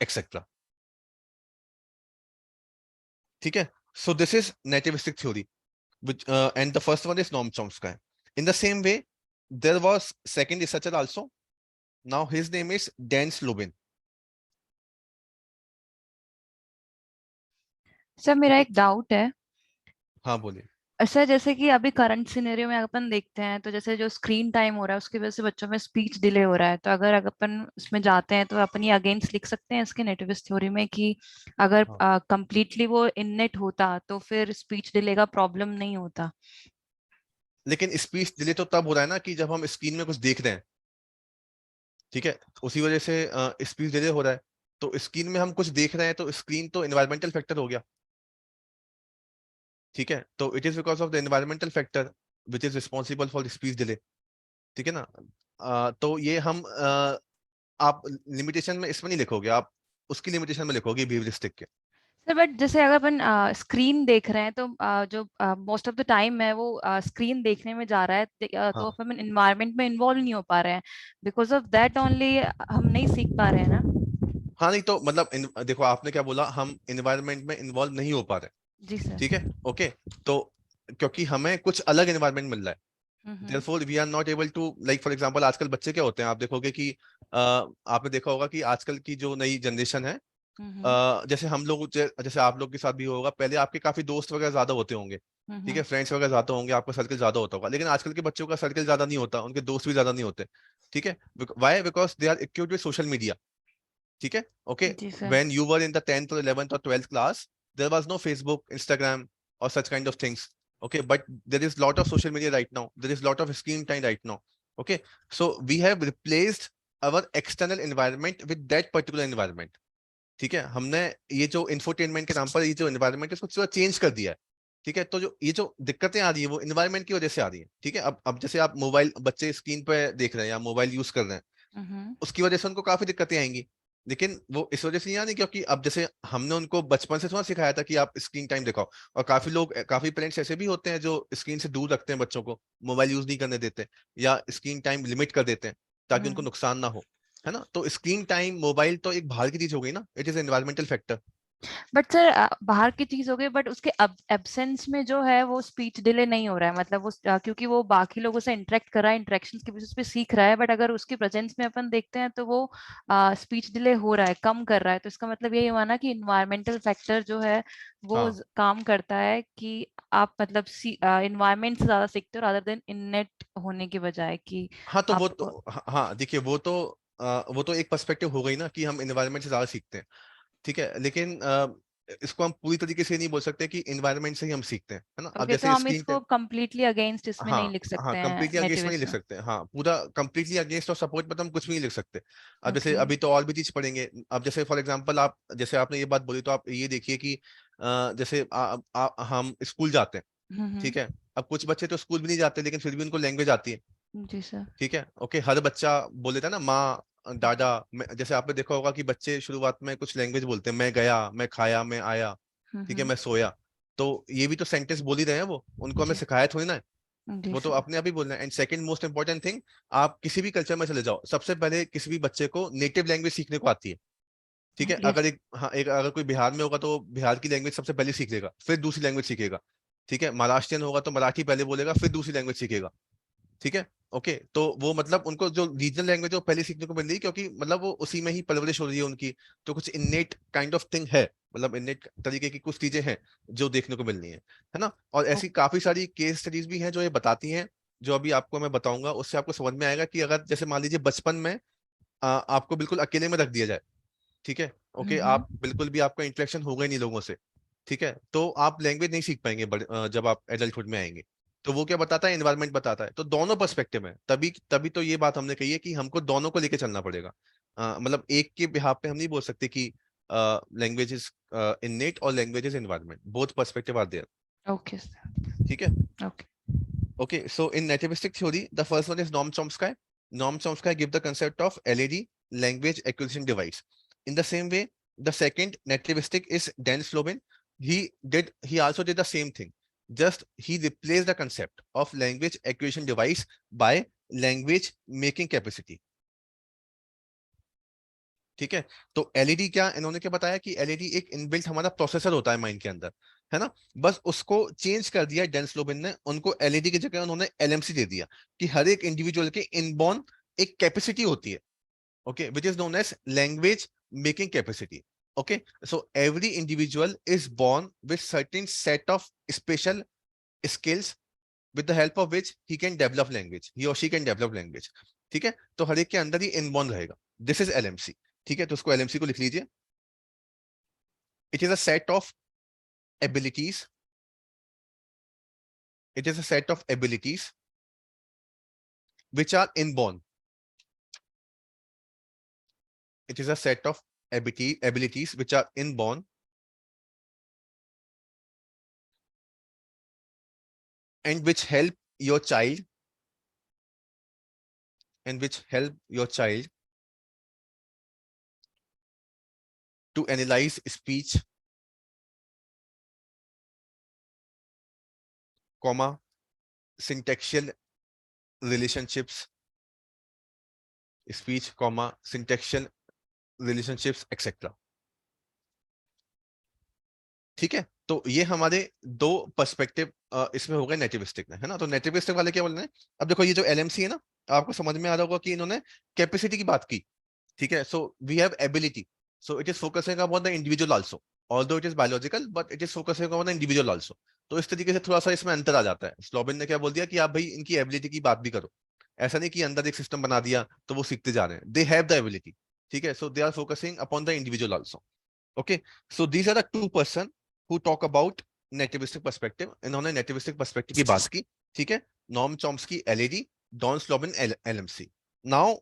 etc. ठीक है, so this is nativistic theory, which and the first one is Noam Chomsky. In the same way, there was second researcher also. Now his name is Dan Slobin. Sir मेरा एक doubt है। हाँ बोलिए। Sir जैसे कि अभी current scenario में अपन देखते हैं तो जैसे जो स्क्रीन टाइम हो रहा है उसकी वजह से बच्चों में स्पीच डिले हो रहा है, तो अगर अपन उसमें जाते हैं तो अपन ये अगेंस्ट लिख सकते हैं इसके नेटिविस्ट थ्योरी में कि अगर हाँ। कंप्लीटली वो इननेट होता तो फिर स्पीच डिले का प्रॉब्लम नहीं होता। लेकिन स्पीच डिले तो तब हो रहा है ना कि जब हम स्क्रीन में कुछ देख रहे हैं। ठीक है, उसी वजह से स्पीच डिले हो रहा है। तो स्क्रीन में हम कुछ देख रहे हैं तो स्क्रीन तो एनवायरमेंटल फैक्टर हो गया। ठीक है, तो it is because of the environmental factor which is responsible for speech delay. ठीक है ना, तो ये हम आप लिमिटेशन में इसमें नहीं लिखोगे, आप उसकी लिमिटेशन में लिखोगे बिहेवियरिस्टिक के। सर बट जैसे अगर अपन स्क्रीन देख रहे हैं तो जो मोस्ट ऑफ द टाइम है वो स्क्रीन देखने में जा रहा है, तो हाँ, अपन इन्वायरमेंट में इन्वॉल्व नहीं हो पा रहे हैं, बिकॉज ऑफ दैट ओनली हम नहीं सीख पा रहे हैं ना। हाँ, नहीं तो मतलब देखो आपने क्या बोला, हम एनवायरमेंट में इन्वॉल्व नहीं हो पा रहे। जी सर। ठीक है, ओके, तो क्योंकि हमें कुछ अलग एनवायरमेंट मिल रहा है, हम्म therefore we are not able to, like for example आजकल बच्चे क्या होते हैं, आप देखोगे कि आपने देखा होगा कि आजकल की जो नई जनरेशन है, हम्म जैसे हम लोग जैसे आप लोग के साथ भी होगा, पहले आपके काफी दोस्त वगैरह ज्यादा होते होंगे। ठीक है, फ्रेंड्स वगैरह ज्यादा होंगे, आपका सर्कल ज्यादा होता होगा, लेकिन आजकल के बच्चों का सर्कल ज्यादा नहीं होता, उनके दोस्त भी ज्यादा नहीं होते। ठीक है, why? Because they are equipped with social media. ठीक है, ओके, जी sir. When you were in the 10th or 11th or 12th class, there was no Facebook, Instagram or such kind of things. Okay, but there is lot of social media right now, there is lot of screen time right now. Okay, so we have replaced our external environment with that particular environment. ठीक है, हमने ये जो infotainment के नाम पर ये जो एनवायरनमेंट है इसको थोड़ा चेंज कर दिया है। ठीक है, तो जो ये जो दिक्कतें आ रही है वो एनवायरनमेंट की वजह से आ रही है। ठीक है, अब जैसे आप मोबाइल, बच्चे स्क्रीन पे देख रहे हैं या मोबाइल यूज कर रहे हैं, उसकी वजह से उनको काफी दिक्कतें आएंगी। लेकिन वो इस वजह से नहीं आनी क्योंकि अब जैसे हमने उनको बचपन से थोड़ा सिखाया था कि आप स्क्रीन टाइम दिखाओ, और काफी पेरेंट्स ऐसे भी होते हैं जो स्क्रीन से दूर रखते हैं बच्चों को, मोबाइल यूज नहीं करने देते या स्क्रीन टाइम लिमिट कर देते हैं ताकि उनको नुकसान ना हो। है ना, तो स्क्रीन टाइम मोबाइल तो एक बाहर की चीज हो गई ना, it is environmental factor. But sir बाहर की चीज हो गई, बट उसके एब्सेंस में जो है वो स्पीच डिले नहीं हो रहा है, मतलब वो क्योंकि वो बाकी लोगों से इंटरेक्ट कर रहा है, इंटरेक्शन के बेसिस पे सीख रहा है, बट अगर उसके प्रेजेंस में अपन देखते हैं तो वो स्पीच डिले हो रहा है, कम कर रहा है, तो इसका मतलब यही हुआ ना कि इन्वायरमेंटल फैक्टर जो है वो हाँ, काम करता है कि आप मतलब इन्वायरमेंट से ज्यादा सीखते हो रादर देन इननेट होने के बजाय कि हाँ, तो वो आप। तो हाँ, देखिए वो तो एक पर्सपेक्टिव हो गई ना कि हम एनवायरनमेंट से ज्यादा सीखते हैं। ठीक है, लेकिन इसको हम पूरी तरीके से नहीं बोल सकते कि इन्वायरमेंट से ही हम सीखते हैं, है ना। अब ओके, तो जैसे हम स्क्रीन इसको कंप्लीटली अगेंस्ट इसमें नहीं हाँ लिख हाँ, सकते हैं कंप्लीटली अगेंस्ट में नहीं लिख नेटिविज्म। सकते, हाँ पूरा कंप्लीटली अगेंस्ट और सपोर्ट में तो हम कुछ भी नहीं लिख सकते। अब जैसे ओके। अभी तो और भी चीज पढ़ेंगे। अब जैसे फॉर एग्जांपल आप, जैसे आपने ये बात बोली तो आप ये देखिए कि जैसे हम स्कूल जाते हैं, ठीक है। अब कुछ बच्चे तो स्कूल भी नहीं जाते लेकिन फिर भी उनको लैंग्वेज आती है, जी सर। ठीक है। ओके, हर बच्चा बोल देता है ना माँ दादा। जैसे आपने देखा होगा कि बच्चे शुरुआत में कुछ लैंग्वेज बोलते हैं, मैं गया, मैं खाया, मैं आया, ठीक है, मैं सोया। तो ये भी तो सेंटेंस बोल ही रहे हैं, वो उनको हमें जी सिखाया थोड़ी ना है, जी वो तो सर। अपने आप ही बोल रहे हैं। And second most important thing, आप किसी भी कल्चर में चले जाओ, सबसे पहले किसी भी बच्चे को नेटिव लैंग्वेज सीखने को आती है, ठीक है। यस। अगर एक हाँ एक अगर कोई बिहार में होगा तो बिहार की लैंग्वेज सबसे पहले सीख लेगा, फिर दूसरी लैंग्वेज सीखेगा, ठीक है। महाराष्ट्रियन होगा तो मराठी पहले बोलेगा, फिर दूसरी लैंग्वेज सीखेगा, ठीक है। ओके, तो वो मतलब उनको जो रीजनल लैंग्वेज है वो पहले सीखने को मिल रही है, क्योंकि मतलब वो उसी में ही परवरिश हो रही है उनकी। तो कुछ इन्नेट काइंड ऑफ थिंग है, मतलब इन्नेट तरीके की कुछ चीजें हैं जो देखने को मिलनी है ना। और ऐसी काफी सारी केस स्टडीज भी हैं जो ये बताती हैं, जो अभी आपको मैं बताऊंगा, उससे आपको समझ में आएगा कि अगर जैसे मान लीजिए बचपन में आपको बिल्कुल अकेले में रख दिया जाए, ठीक है। ओके, आप बिल्कुल भी आपका इंटरेक्शन होगा ही नहीं लोगों से, ठीक है, तो आप लैंग्वेज नहीं सीख पाएंगे जब आप एडल्टहुड में आएंगे। तो वो क्या बताता है, एनवायरनमेंट बताता है। तो दोनों पर्सपेक्टिव है, तभी तभी तो ये बात हमने कही है कि हमको दोनों को लेके चलना पड़ेगा। मतलब एक के बिहाफ पे हम नहीं बोल सकते कि लैंग्वेज इज इननेट और language is environment, both perspective are there, okay sir. ठीक है। Okay. Okay, so in nativistic theory, the first one is Noam Chomsky. Noam Chomsky give the concept of LED, language acquisition device. In the same way, the second nativistic is Dan Slobin. He also did the same thing. Just he replaced the concept of language acquisition device by language making capacity. ठीक है। तो LED क्या, इन्होंने क्या बताया कि LED एक inbuilt हमारा प्रोसेसर होता है माइंड के अंदर, है ना। बस उसको चेंज कर दिया डेंस लोबिन ने, उनको एलईडी की जगह उन्होंने एलएमसी दे दिया, कि हर एक इंडिविजुअल के इनबॉर्न एक कैपेसिटी होती है, okay, which is known as language making capacity. Okay, so every individual is born with certain set of special skills with the help of which he can develop language, he or she can develop language, ठीक है। तो हर एक के अंदर ही inborn रहेगा, this is LMC, ठीक है। तो उसको एलएमसी को लिख लीजिए। It is a set of abilities, it is a set of abilities which are inborn, it is a set of abilities which are inborn and which help your child to analyze speech, comma, syntaxial relationships, speech, comma, syntaxial relationships, etc. ठीक है। तो ये हमारे दो perspective इसमें हो गए नेटिविस्टिक में, है ना। तो नेटिविस्टिक वाले क्या बोल रहे हैं, अब देखो ये जो एलएमसी है ना, आपको समझ में आ रहा होगा कि इन्होंने कैपेसिटी की बात की, ठीक है। So we have ability, so it is focusing upon the individual also, although it is biological but it is focusing upon the individual also. तो इस तरीके से थोड़ा सा इसमें अंतर आ जाता है। स्लोबिन ने क्या बोल दिया कि आप भाई इनकी एबिलिटी की बात भी करो, ऐसा नहीं कि अंदर एक सिस्टम बना दिया तो वो सीखते जा रहे हैं, दे हैव द एबिलिटी, ठीक है। So they are focusing upon the individual also, okay. So these are the two person who talk about nativistic perspective, इन्होंने नेटिविस्टिक पर्सपेक्टिव की बात की, ठीक है। नॉर्म Chomsky LED, Don Slobin LMC. Now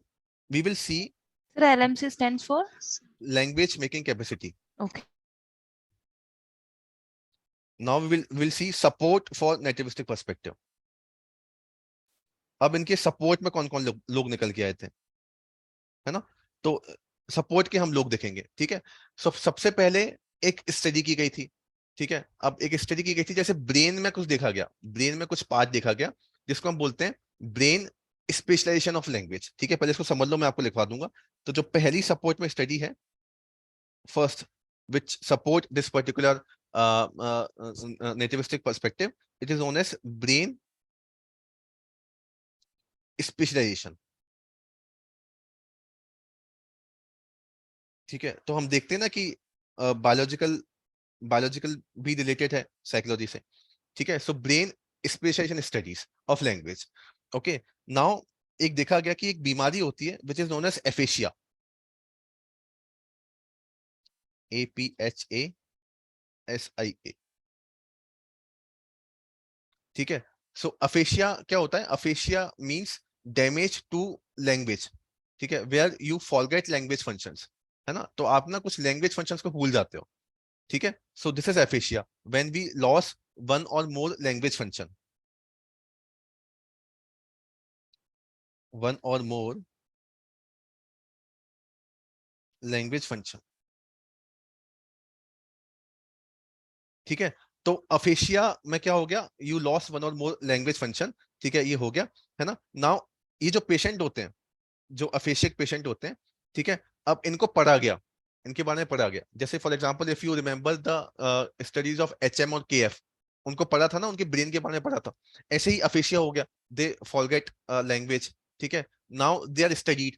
we will see sir LMC stands for? language making capacity. Okay. Now we'll see support for nativistic perspective. अब इनके support में कौन कौन लोग निकल के आए थे, है ना। तो सपोर्ट के हम लोग देखेंगे, ठीक है। सबसे पहले एक स्टडी की गई थी, ठीक है। अब एक स्टडी की गई थी, जैसे ब्रेन में कुछ देखा गया, ब्रेन में कुछ पार्ट देखा गया जिसको हम बोलते हैं ब्रेन स्पेशलाइजेशन ऑफ लैंग्वेज, ठीक है। पहले इसको समझ लो, मैं आपको लिखवा दूंगा। तो जो पहली सपोर्ट में स्टडी है, first which support this particular nativistic perspective, it is known as brain specialization, ठीक है। तो हम देखते हैं ना कि बायोलॉजिकल भी रिलेटेड है साइकोलॉजी से, ठीक है। So brain specialization studies of language, okay. Now एक देखा गया कि एक बीमारी होती है which is known as aphasia, APHA, SIA, ठीक है। सो अफेशिया क्या होता है? Aphasia means damage to language, ठीक है, where you forget language functions, है ना, तो आप ना कुछ लैंग्वेज फंक्शंस को भूल जाते हो, ठीक है। So this is aphasia when we loss one और मोर लैंग्वेज फंक्शन, वन और मोर लैंग्वेज फंक्शन, ठीक है। तो अफेशिया में क्या हो गया? यू लॉस वन और मोर लैंग्वेज फंक्शन, ठीक है, ये हो गया, है ना। नाउ ये जो पेशेंट होते हैं, जो अफेशिक पेशेंट होते हैं, ठीक है, अब इनको पढ़ा गया, इनके बारे में पढ़ा गया, जैसे for example if you remember the studies of HM और KF, उनको पढ़ा था ना, उनके ब्रेन के बारे में पढ़ा था, ऐसे ही अफेशिया हो गया, दे फॉरगेट लैंग्वेज, ठीक है। नाउ दे आर स्टडीड,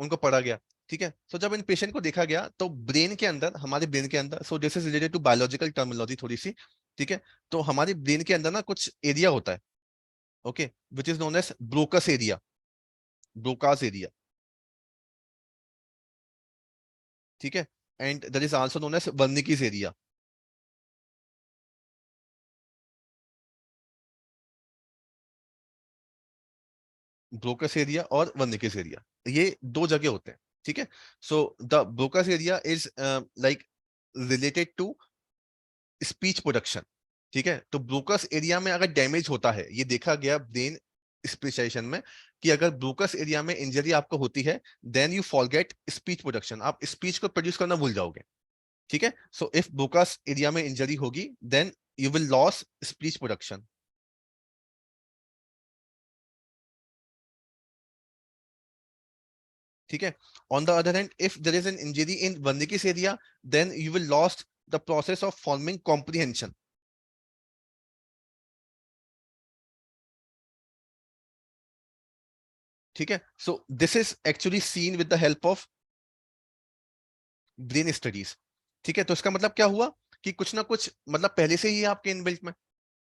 उनको पढ़ा गया, ठीक है। सो जब इन पेशेंट को देखा गया तो ब्रेन के अंदर, हमारे ब्रेन के अंदर, so this is related to biological terminology थोड़ी सी, ठीक है, तो हमारे ब्रेन के अंदर ना कुछ एरिया होता है, okay, which is known as Broca's area, Broca's area, ठीक है, and that is also known as Wernicke's area, Broca's area और वर्निकीज एरिया, ये दो जगह होते हैं, ठीक है। So the Broca's area is like related to speech production, ठीक है। तो ब्रोकस एरिया में अगर डैमेज होता है, ये देखा गया ब्रेन स्पेशलाइजेशन में, कि अगर ब्रोकस एरिया में इंजरी आपको होती है, then you forget speech production, आप स्पीच को प्रोड्यूस करना भूल जाओगे, ठीक है। सो इफ ब्रोकस एरिया में इंजरी होगी, then you will loss speech production, ठीक है। On the other hand, if there is an injury in Wernicke's area, then you will lost the process of forming comprehension, ठीक है। So this is actually seen with the help of brain studies, ठीक है। तो इसका मतलब क्या हुआ कि कुछ ना कुछ मतलब पहले से ही है आपके इनबिल्ट में,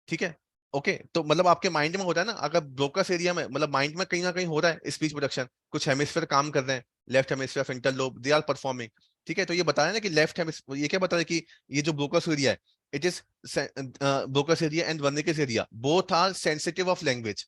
ठीक है, ओके। तो मतलब आपके माइंड में होता है ना, अगर ब्रोकस एरिया में मतलब माइंड में कहीं ना कहीं हो रहा है स्पीच प्रोडक्शन, कुछ हेमिस्फीयर काम कर रहे हैं, left hemisphere, frontal lobe, they are performing, ठीक है। तो ये बताया ना कि लेफ्ट हेमिस्फीयर, ये क्या बता रहा है कि ये जो ब्रोकस एरिया है, it is Broca's area and Wernicke's area both are sensitive of language,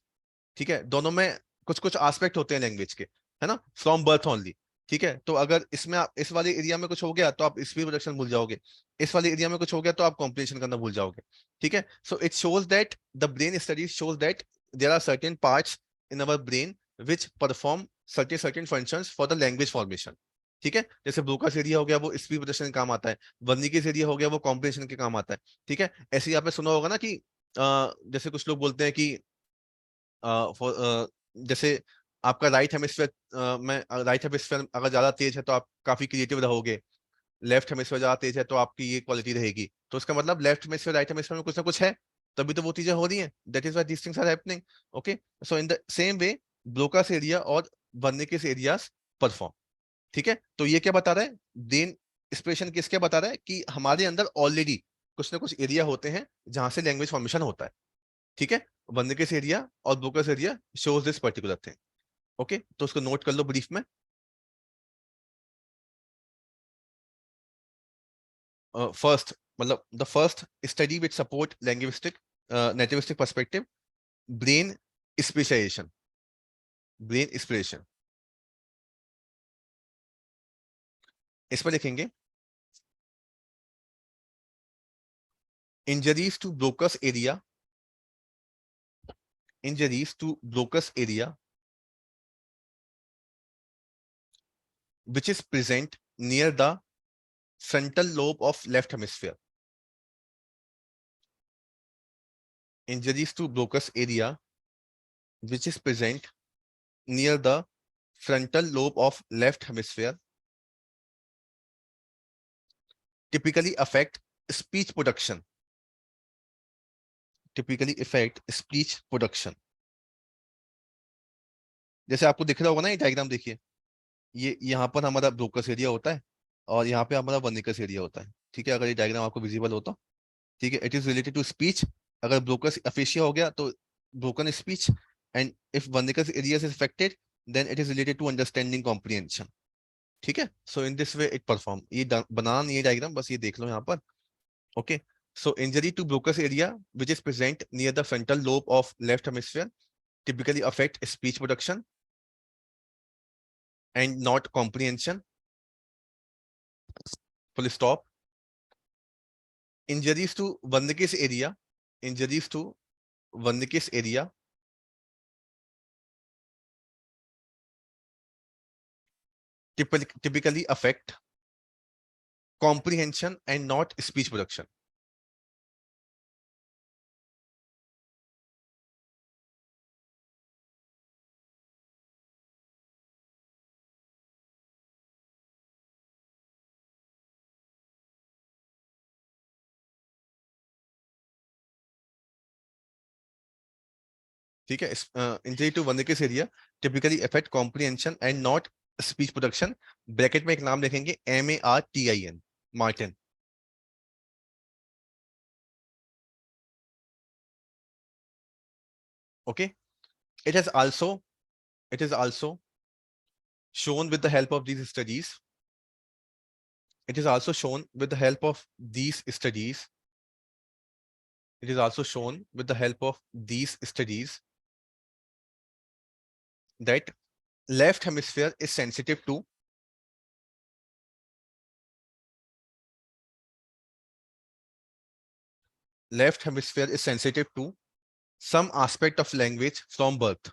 ठीक है, दोनों में कुछ कुछ एस्पेक्ट होते हैं लैंग्वेज के, है ना, फ्रॉम बर्थ ओनली, ठीक है। तो अगर इसमें आप इस वाले एरिया में कुछ हो गया तो आप स्पीच प्रोडक्शन भूल जाओगे, इस वाले एरिया में कुछ हो गया तो आप कॉम्प्रिहेंशन करना भूल जाओगे, ठीक है। So it shows that the brain studies shows that there are certain parts in our brain which perform certain certain functions for the language formation, ठीक है। जैसे ब्रोकास एरिया हो गया वो स्पीच प्रोडक्शन के काम आता है, वर्निकिस एरिया हो गया वो कॉम्प्रिहेंशन के काम आता है, ठीक है। ऐसे ही आपने सुना होगा ना कि जैसे कुछ लोग बोलते हैं कि जैसे आपका राइट हेमिस्फीयर में, राइट हेमिस्फीयर अगर ज्यादा तेज है तो आप काफी क्रिएटिव रहोगे, लेफ्ट हेमिस्फीयर ज्यादा तेज है तो आपकी ये क्वालिटी रहेगी, तो इसका मतलब लेफ्ट हेमिस्फीयर राइट हेमिस्फीयर में कुछ ना कुछ है, तभी तो वो चीजें हो रही हैं, that is why these things are happening, okay. So in the same way Broca's area और वर्निकिस एरियाज परफॉर्म, ठीक है। तो ये क्या बता रहा है? ब्रेन एक्सप्रेशन किसके बता रहा है कि हमारे अंदर ऑलरेडी कुछ ना कुछ एरिया होते हैं जहां से लैंग्वेज फॉर्मेशन होता है, ठीक है। वर्निकिस एरिया और Broca's area shows this particular thing, okay. तो उसको नोट कर लो ब्रीफ में। फर्स्ट मतलब the first study which support linguistic nativistic perspective, brain specialization, brain specialization, इसमें लिखेंगे injuries to Broca's area, injuries to Broca's area which is present near the frontal lobe of left hemisphere, injuries to Broca's area which is present near the frontal lobe of left hemisphere typically affect speech production, typically affect speech production। जैसे आपको दिख रहा होगा ना, ये diagram देखिए, ये यहाँ पर हमारा ब्रोकस एरिया होता है और यहाँ पे हमारा वर्निकस एरिया होता है, ठीक है, अगर ये डायग्राम आपको विजिबल हो तो, ठीक है। It is related to speech, अगर ब्रोकस अफेशिया हो गया तो broken speech, and if Wernicke's area is affected then it is related to understanding comprehension, ठीक है। So in this way it perform, ये बनाना नहीं है डायग्राम, बस ये देख लो यहाँ पर, Okay, so injury to Broca's area, which is present near the frontal lobe of left hemisphere, typically affect speech production and not comprehension. Full stop. Injuries to Wernicke's area, injuries to Wernicke's area typically affect comprehension and not speech production. ठीक है, injury to Wernicke's area typically affect comprehension and not speech production. Bracket में एक नाम लिखेंगे MARTIN, Martin. Okay, it is also shown with the help of these studies. It is also shown with the help of these studies. It is also shown with the help of these studies that left hemisphere is sensitive to some aspect of language from birth.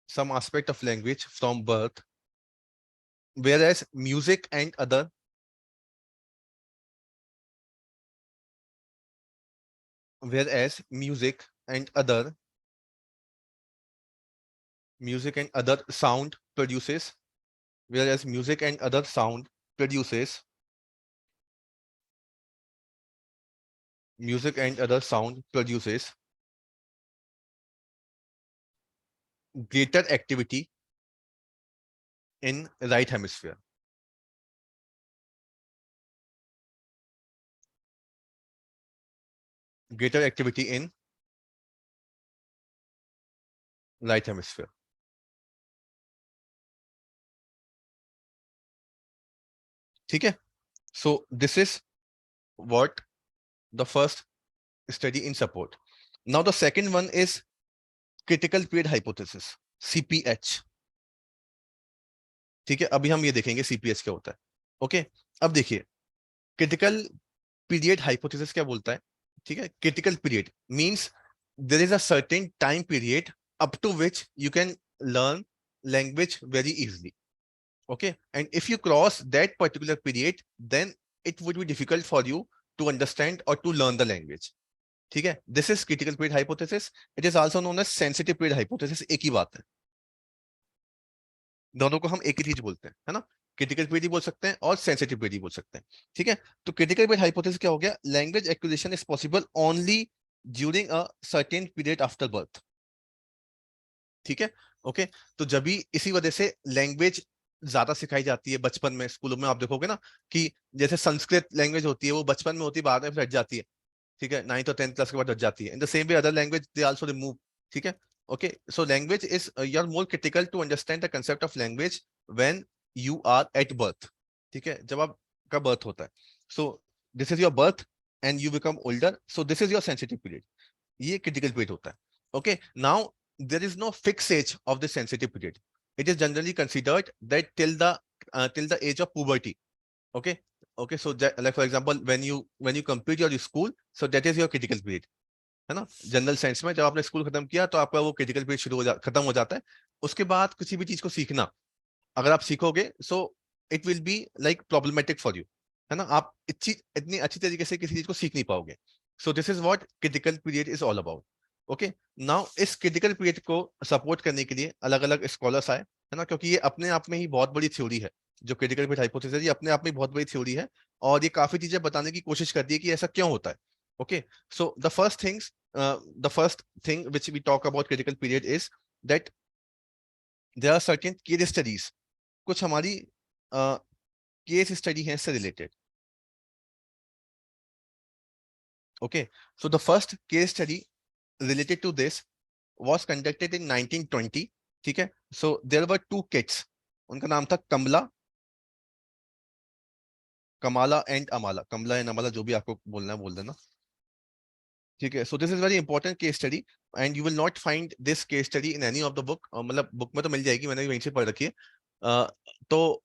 Some aspect of language from birth, whereas music and other sound produces greater activity in right hemisphere. Greater activity in right hemisphere. ठीक है? So this is what the first study in support. Now the second one is critical period hypothesis, CPH. ठीक है, अभी हम ये देखेंगे CPH क्या होता है. ओके, अब देखिए क्रिटिकल पीरियड हाइपोथेसिस क्या बोलता है. ठीक है, critical period means there is a certain time period up to which you can learn language very easily. Okay, and if you cross that particular period, then it would be difficult for you to understand or to learn the language. ठीक है, this is critical period hypothesis. It is also known as sensitive period hypothesis. एक ही बात है, दोनों को हम एक ही चीज बोलते हैं, है ना. क्रिटिकल पीरियड बोल सकते हैं और सेंसिटिव पीरियड बोल सकते हैं. ठीक है, तो क्रिटिकल पीरियड हाइपोथेसिस क्या हो गया. Language acquisition is possible only during a certain period after birth. ठीक है, ओके. तो जब भी इसी वजह से लैंग्वेज ज्यादा सिखाई जाती है बचपन में. स्कूलों में आप देखोगे ना कि जैसे संस्कृत लैंग्वेज होती है वो बचपन में होती है, बाद में हट जाती है. ठीक है, 9th और 10th क्लास के बाद हट जाती है. In the same way other language they also remove. ठीक है, okay, so language is you are more critical to understand the concept of language when you are at birth. ठीक है, जब आपका birth होता है. So this is your birth and you become older, so this is your sensitive period. ये critical period होता है. Okay, now there is no fixed age of the sensitive period. It is generally considered that till the age of puberty. Okay, okay, so that, like for example when you complete your school, so that is your critical period, है ना. General science में जब आपने school खत्म किया तो आपका वो क्रिटिकल पीरियड खत्म हो जाता है. उसके बाद किसी भी चीज को सीखना अगर आप सीखोगे, so it will be like problematic for you, है ना. आप इतनी अच्छी तरीके से किसी चीज को सीख नहीं पाओगे. सो this is what critical period is all about. Okay, now इस क्रिटिकल पीरियड को सपोर्ट करने के लिए अलग अलग स्कॉलर्स आए, है ना, क्योंकि ये अपने आप में ही बहुत बड़ी थ्योरी है. जो क्रिटिकल पीरियड हाइपोथेसिस है ये अपने आप में बहुत बड़ी थ्योरी है और ये काफी चीजें बताने की कोशिश करती है कि ऐसा क्यों होता है. Okay, so the first thing which we talk about critical period is that there are certain case studies. कुछ हमारी केस स्टडी है इससे related. Okay, so the first case study related to this was conducted in 1920. ठीक है, so there were two kids. उनका नाम था Kamala, Kamala and Amala, Kamala and Amala, जो भी आपको बोलना है बोल देना, ठीक है। So this is very important case study and you will not find this case study in any of the book, मतलब बुक में तो मिल जाएगी, मैंने भी वहीं से पढ़ रखी है। तो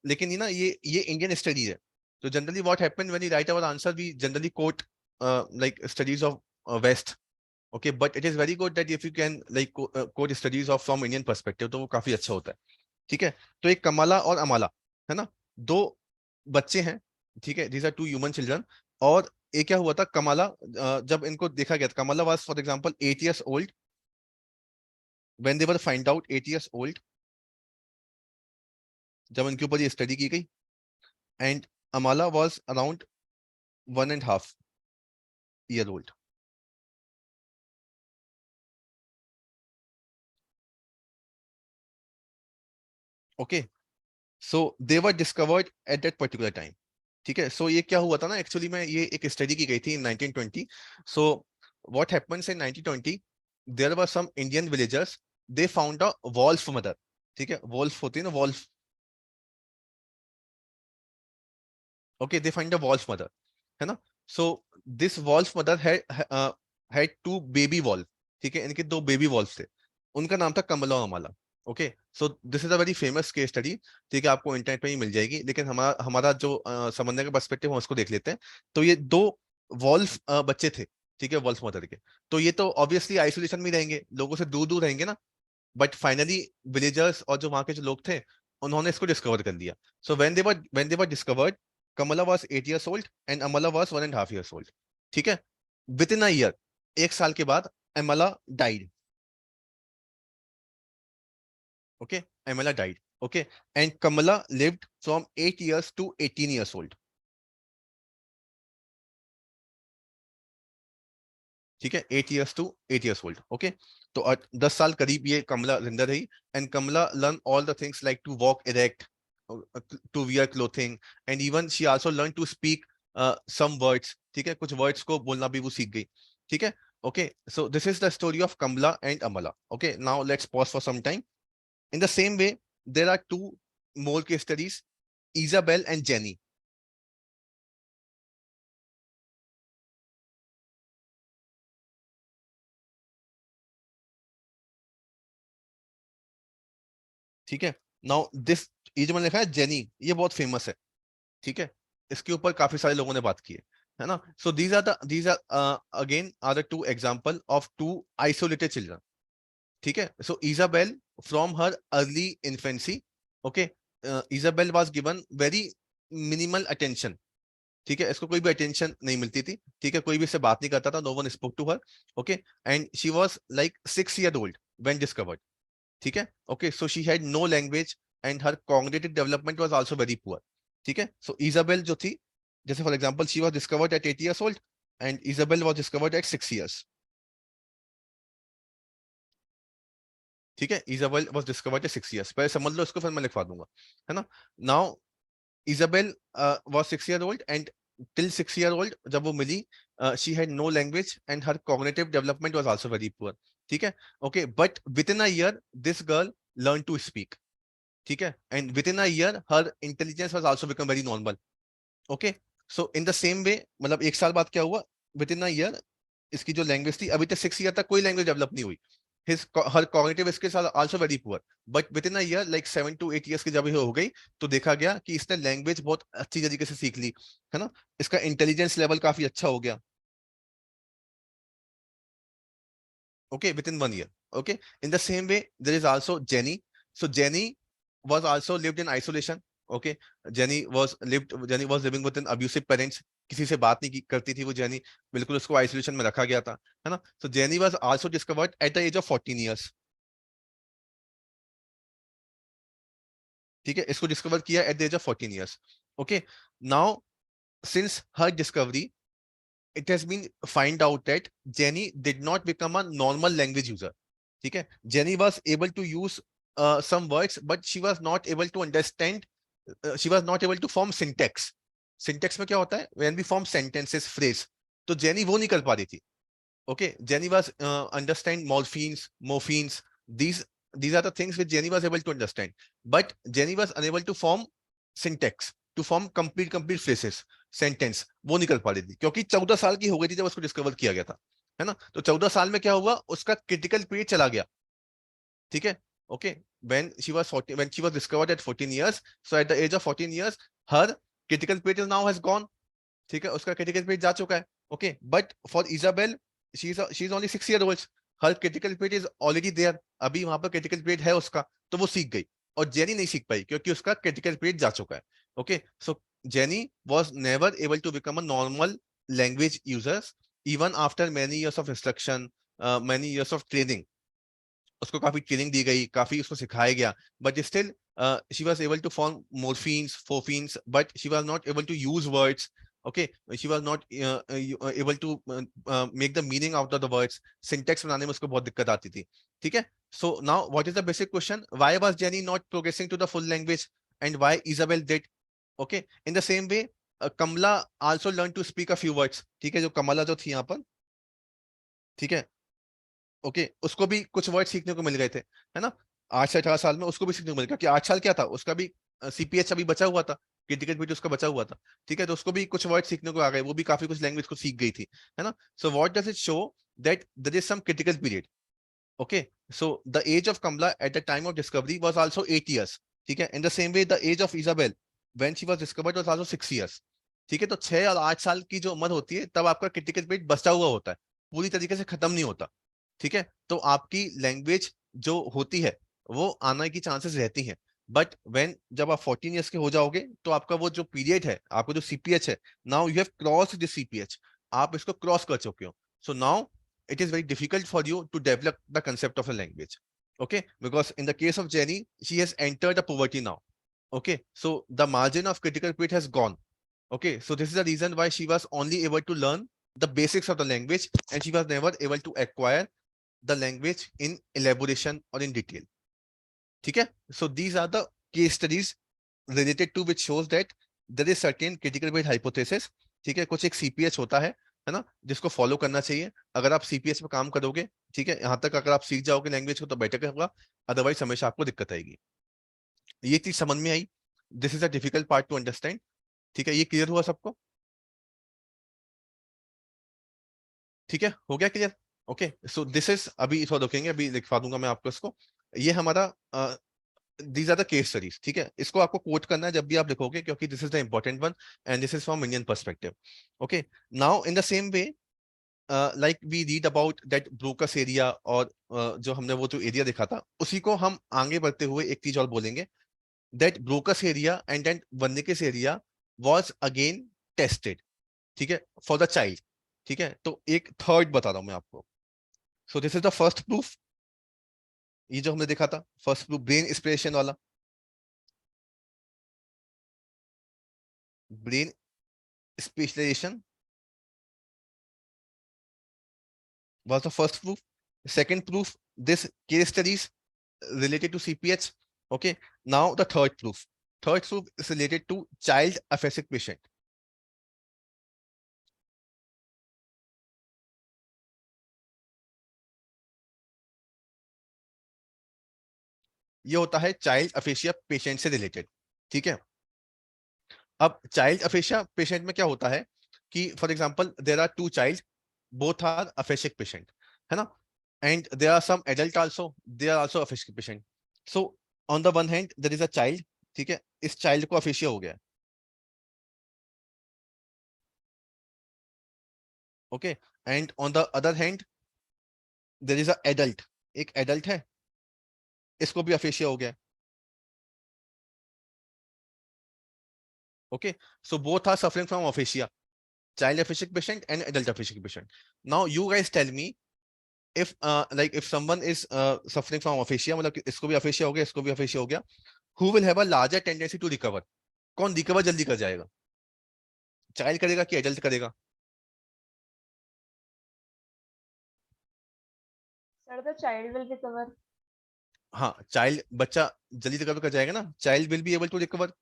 लेकिन ये ना ये इंडियन स्टडी है। तो generally what happen when you write our answer, we generally quote like studies of west, okay, but it is very good that if you can like quote studies of from Indian perspective, तो वो काफी अच्छा होता है, ठीक है। तो एक कमाला और अमाला है ना, दो बच्चे हैं, ठीक है, these are two human children. और ये क्या हुआ था, कमाला जब इनको देखा गया था, Kamala was for example 8 years old when they were find out, 8 years old जब इनके ऊपर ये स्टडी की गई, and अमाला was around 1.5 year old, okay. So they were discovered at that particular time, ठीक है। सो ये क्या हुआ था ना, एक्चुअली में ये एक स्टडी की गई थी in 1920। So what happens in 1920, there were some Indian villagers, they found a wolf mother, ठीक है, वॉल्फ होती है ना, wolf, okay, they find a wolf mother, है ना। So this wolf mother had two baby wolf, ठीक है, इनके दो बेबी वॉल्फ थे, उनका नाम था कमला और Amala, okay. So this is a very famous case study, ठीक है, आपको इंटरनेट पे ही मिल जाएगी, लेकिन हमारा हमारा जो समझने का पर्सपेक्टिव है उसको देख लेते हैं। तो ये दो वॉल्फ बच्चे थे, ठीक है, वॉल्फ मदर के। तो ये तो ऑब्वियसली आइसोलेशन में रहेंगे, लोगों से दूर दूर रहेंगे ना, बट फाइनली विलेजर्स और जो वहां के जो लोग थे, उन्होंने इसको डिस्कवर कर लिया। So when they were discovered, Kamala was 8 years old and Amala was 1.5 years old, ठीक है। विद इन अ ईयर, एक साल के बाद Amala died, okay, Amala died, okay, and Kamala lived from 8 years to 18 years old, ठीक है, 8 years to 8 years old, okay। तो 10 साल करीब ये कमला जिंदा रही, and Kamala learn all the things like to walk erect, to wear clothing, and even she also learn to speak some words, ठीक है, कुछ वर्ड्स को बोलना भी वो सीख गई, ठीक है, okay। So this is the story of Kamla and Amala, okay। Now let's pause for some time. In the same way, there are two more case studies, Isabel and Jenny, ठीक है। नाउ दिस, ये जो मैंने लिखा है jenny, ये बहुत famous है, ठीक है, इसके ऊपर काफी सारे लोगों ने बात की है ना। So these are again are the two example of two isolated children, ठीक है। सो Isabel from her early infancy, okay, Isabel was given very minimal attention, ठीक है, इसको कोई भी अटेंशन नहीं मिलती थी, ठीक है, कोई भी इससे बात नहीं करता था, no one spoke to her, okay, and she was like 6 years old when discovered, ठीक है, okay. So she had no language and her cognitive development was also very poor, ठीक है। सो इजाबेल जो थी, जैसे for example she was discovered at 8 years old and Isabelle was discovered at 6 years, ठीक है, Isabelle was discovered at 6 years, पहले समझ लो इसको, फिर मैं लिखवा दूंगा, है ना। Now Isabel was 6 years old and till 6 years old जब वो मिली, she had no language and her cognitive development was also very poor, ठीक है, okay, but within a year this girl learned to speak, ठीक है, and within a year her intelligence was also become very normal, okay। So in the same way, मतलब एक साल बाद क्या हुआ, within a year इसकी जो लैंग्वेज थी, अभी तक 6 year तक कोई लैंग्वेज डेवलप नहीं हुई, her cognitive skills are also very poor, but within a year like 7 to 8 years की जब ये हो गई, तो देखा गया कि इसने लैंग्वेज बहुत अच्छी तरीके से सीख ली, है ना, इसका इंटेलिजेंस लेवल काफी अच्छा हो गया, okay, within 1 year, okay। In the same way there is also Jenny, so Jenny was also lived in isolation, okay। Jenny was living with an abusive parents, किसी से बात नहीं करती थी वो जेनी, बिल्कुल उसको आइसोलेशन में रखा गया था, है ना। So Genie was also discovered at the age of 14 years, ठीक है, इसको डिस्कवर किया at the age of 14 years, okay। Now since her discovery, it has been find out that Jenny did not become a normal language user, ठीक है, Jenny was able to use some words but she was not able to understand, she was not able to form syntax, syntax में क्या होता है, when we form sentences, phrase, तो Jenny वो नहीं कर पा रही थी, okay। Jenny was understand morphemes, these these are the things which Jenny was able to understand, but Jenny was unable to form syntax, to form complete phrases, sentence, वो निकल पा रही थी क्योंकि 14 साल की हो गई थी जब उसको डिस्कवर किया गया था, है ना? तो 14 साल में क्या हुआ, उसका क्रिटिकल पीरियड चला गया, ठीक है? Okay, when she was discovered at 14 years, so at the age of 14 years, her critical period now has gone, ठीक है? उसका critical period जा चुका है, okay? But for Isabel, she's only 6 years old. Her critical period is already there. अभी वहां पर critical period है उसका, तो वो सीख गई, और जेनी नहीं सीख पाई क्योंकि उसका critical period जा चुका है, okay? So Jenny was never able to become a normal language user even after many years of instruction, many years of training. उसको काफी ट्रेनिंग दी गई, काफी उसको सिखाया गया, but still she was able to form morphemes, phophemes, but she was not able to use words. Okay, she was not able to make the meaning out of the words. Syntax बनाने में उसको बहुत दिक्कत आती थी, ठीक है? So now what is the basic question? Why was Jenny not progressing to the full language, and why Isabel did? Okay, in the same way, Kamala also learned to speak a few words. ठीक है, जो कमला जो थी यहाँ पर, ठीक है, okay, उसको भी कुछ वर्ड सीखने को मिल गए थे, है ना? 8 से 18 साल में उसको भी सीखने को मिल गया कि 8 साल क्या था, उसका भी सीपीएच अभी बचा हुआ था, क्रिटिकल भी उसका बचा हुआ था, ठीक है? तो उसको भी कुछ वर्ड सीखने को आ गए, वो भी काफी कुछ लैंग्वेज को सीख गई थी, है ना? So what does it show? That there is some critical period, okay? So the age of Kamala at the time of discovery was also 8 years, ठीक है? In the same way the age of Isabelle when she was discovered was also 6 years, ठीक है? तो 6 और 8 साल की जो उम्र होती है, तब आपका क्रिटिकल पीरियड बचा हुआ होता है, पूरी तरीके से खत्म नहीं होता, ठीक है? तो आपकी लैंग्वेज जो होती है वो आने की चांसेस रहती हैं, बट व्हेन जब आप 14 इयर्स के हो जाओगे तो आपका वो जो पीरियड है, आपका जो सीपीएच है, now you have crossed this CPH, आप इसको क्रॉस कर चुके हो, so now it is very difficult for you to develop the concept of a language, okay? Because in the case of Jenny, she has entered the poverty now, okay? So the margin of critical period has gone, okay? So this is the reason why she was only able to learn the basics of the language, and she was never able to acquire the language in elaboration or in detail, ठीक है? So these are the case studies related to which shows that there is certain critical period hypothesis, ठीक है? कुछ एक CPH होता है ना, जिसको फॉलो करना चाहिए। अगर आप सीपीएच पे काम करोगे, ठीक है, यहाँ तक अगर आप सीख जाओगे लैंग्वेज को तो बेटर होगा, अदरवाइज हमेशा आपको दिक्कत आएगी। ये चीज समझ में आई? This is a difficult part to understand, ठीक है? ये क्लियर हुआ सबको? ठीक है, हो गया clear? Okay, so this is, अभी थोड़ा रुकेंगे, अभी लिखवा दूंगा मैं आपको इसको। ये हमारा these are the case studies, ठीक है? इसको आपको कोट करना है जब भी आप लिखोगे, क्योंकि this is the important one and this is from Indian perspective, okay? Now in the same way, like we read about that Broca's area, और जो हमने वो जो एरिया देखा था, उसी को हम आगे बढ़ते हुए एक चीज और बोलेंगे, that Broca's area and then Wernicke's area was again tested, ठीक है, फॉर द चाइल्ड, ठीक है? तो एक थर्ड बता रहा हूं मैं आपको। So this is the first proof, ये जो हमने देखा था फर्स्ट प्रूफ, ब्रेन एस्पिरेशन वाला, brain specialization was the first proof. Second proof, this case studies related to CPH. Okay, now the third proof. Third proof is related to child aphasic patient. ये होता है child अफेशिया patient से related, ठीक है? अब child अफेशिया patient में क्या होता है कि for example there are two child, both are aphasic patient, है ना? And there are some adult also, they are also aphasic patient. So on the one hand there is a child, ठीक है, इस child को aphasia हो गया, okay? And on the other hand there is a adult, एक adult है, इसको भी aphasia हो गया, okay? So both are suffering from aphasia, child aphasic patient and adult aphasic patient. Now you guys tell me, if like if someone is suffering from aphasia, मतलब इसको भी aphasia हो गया, इसको भी aphasia हो गया, who will have a larger tendency to recover? कौन रिकवर जल्दी कर जाएगा? चाइल्ड करेगा कि एडल्ट करेगा? Sir, the child will recover. हाँ, चाइल्ड, बच्चा जल्दी रिकवर कर जाएगा ना, child will be able to recover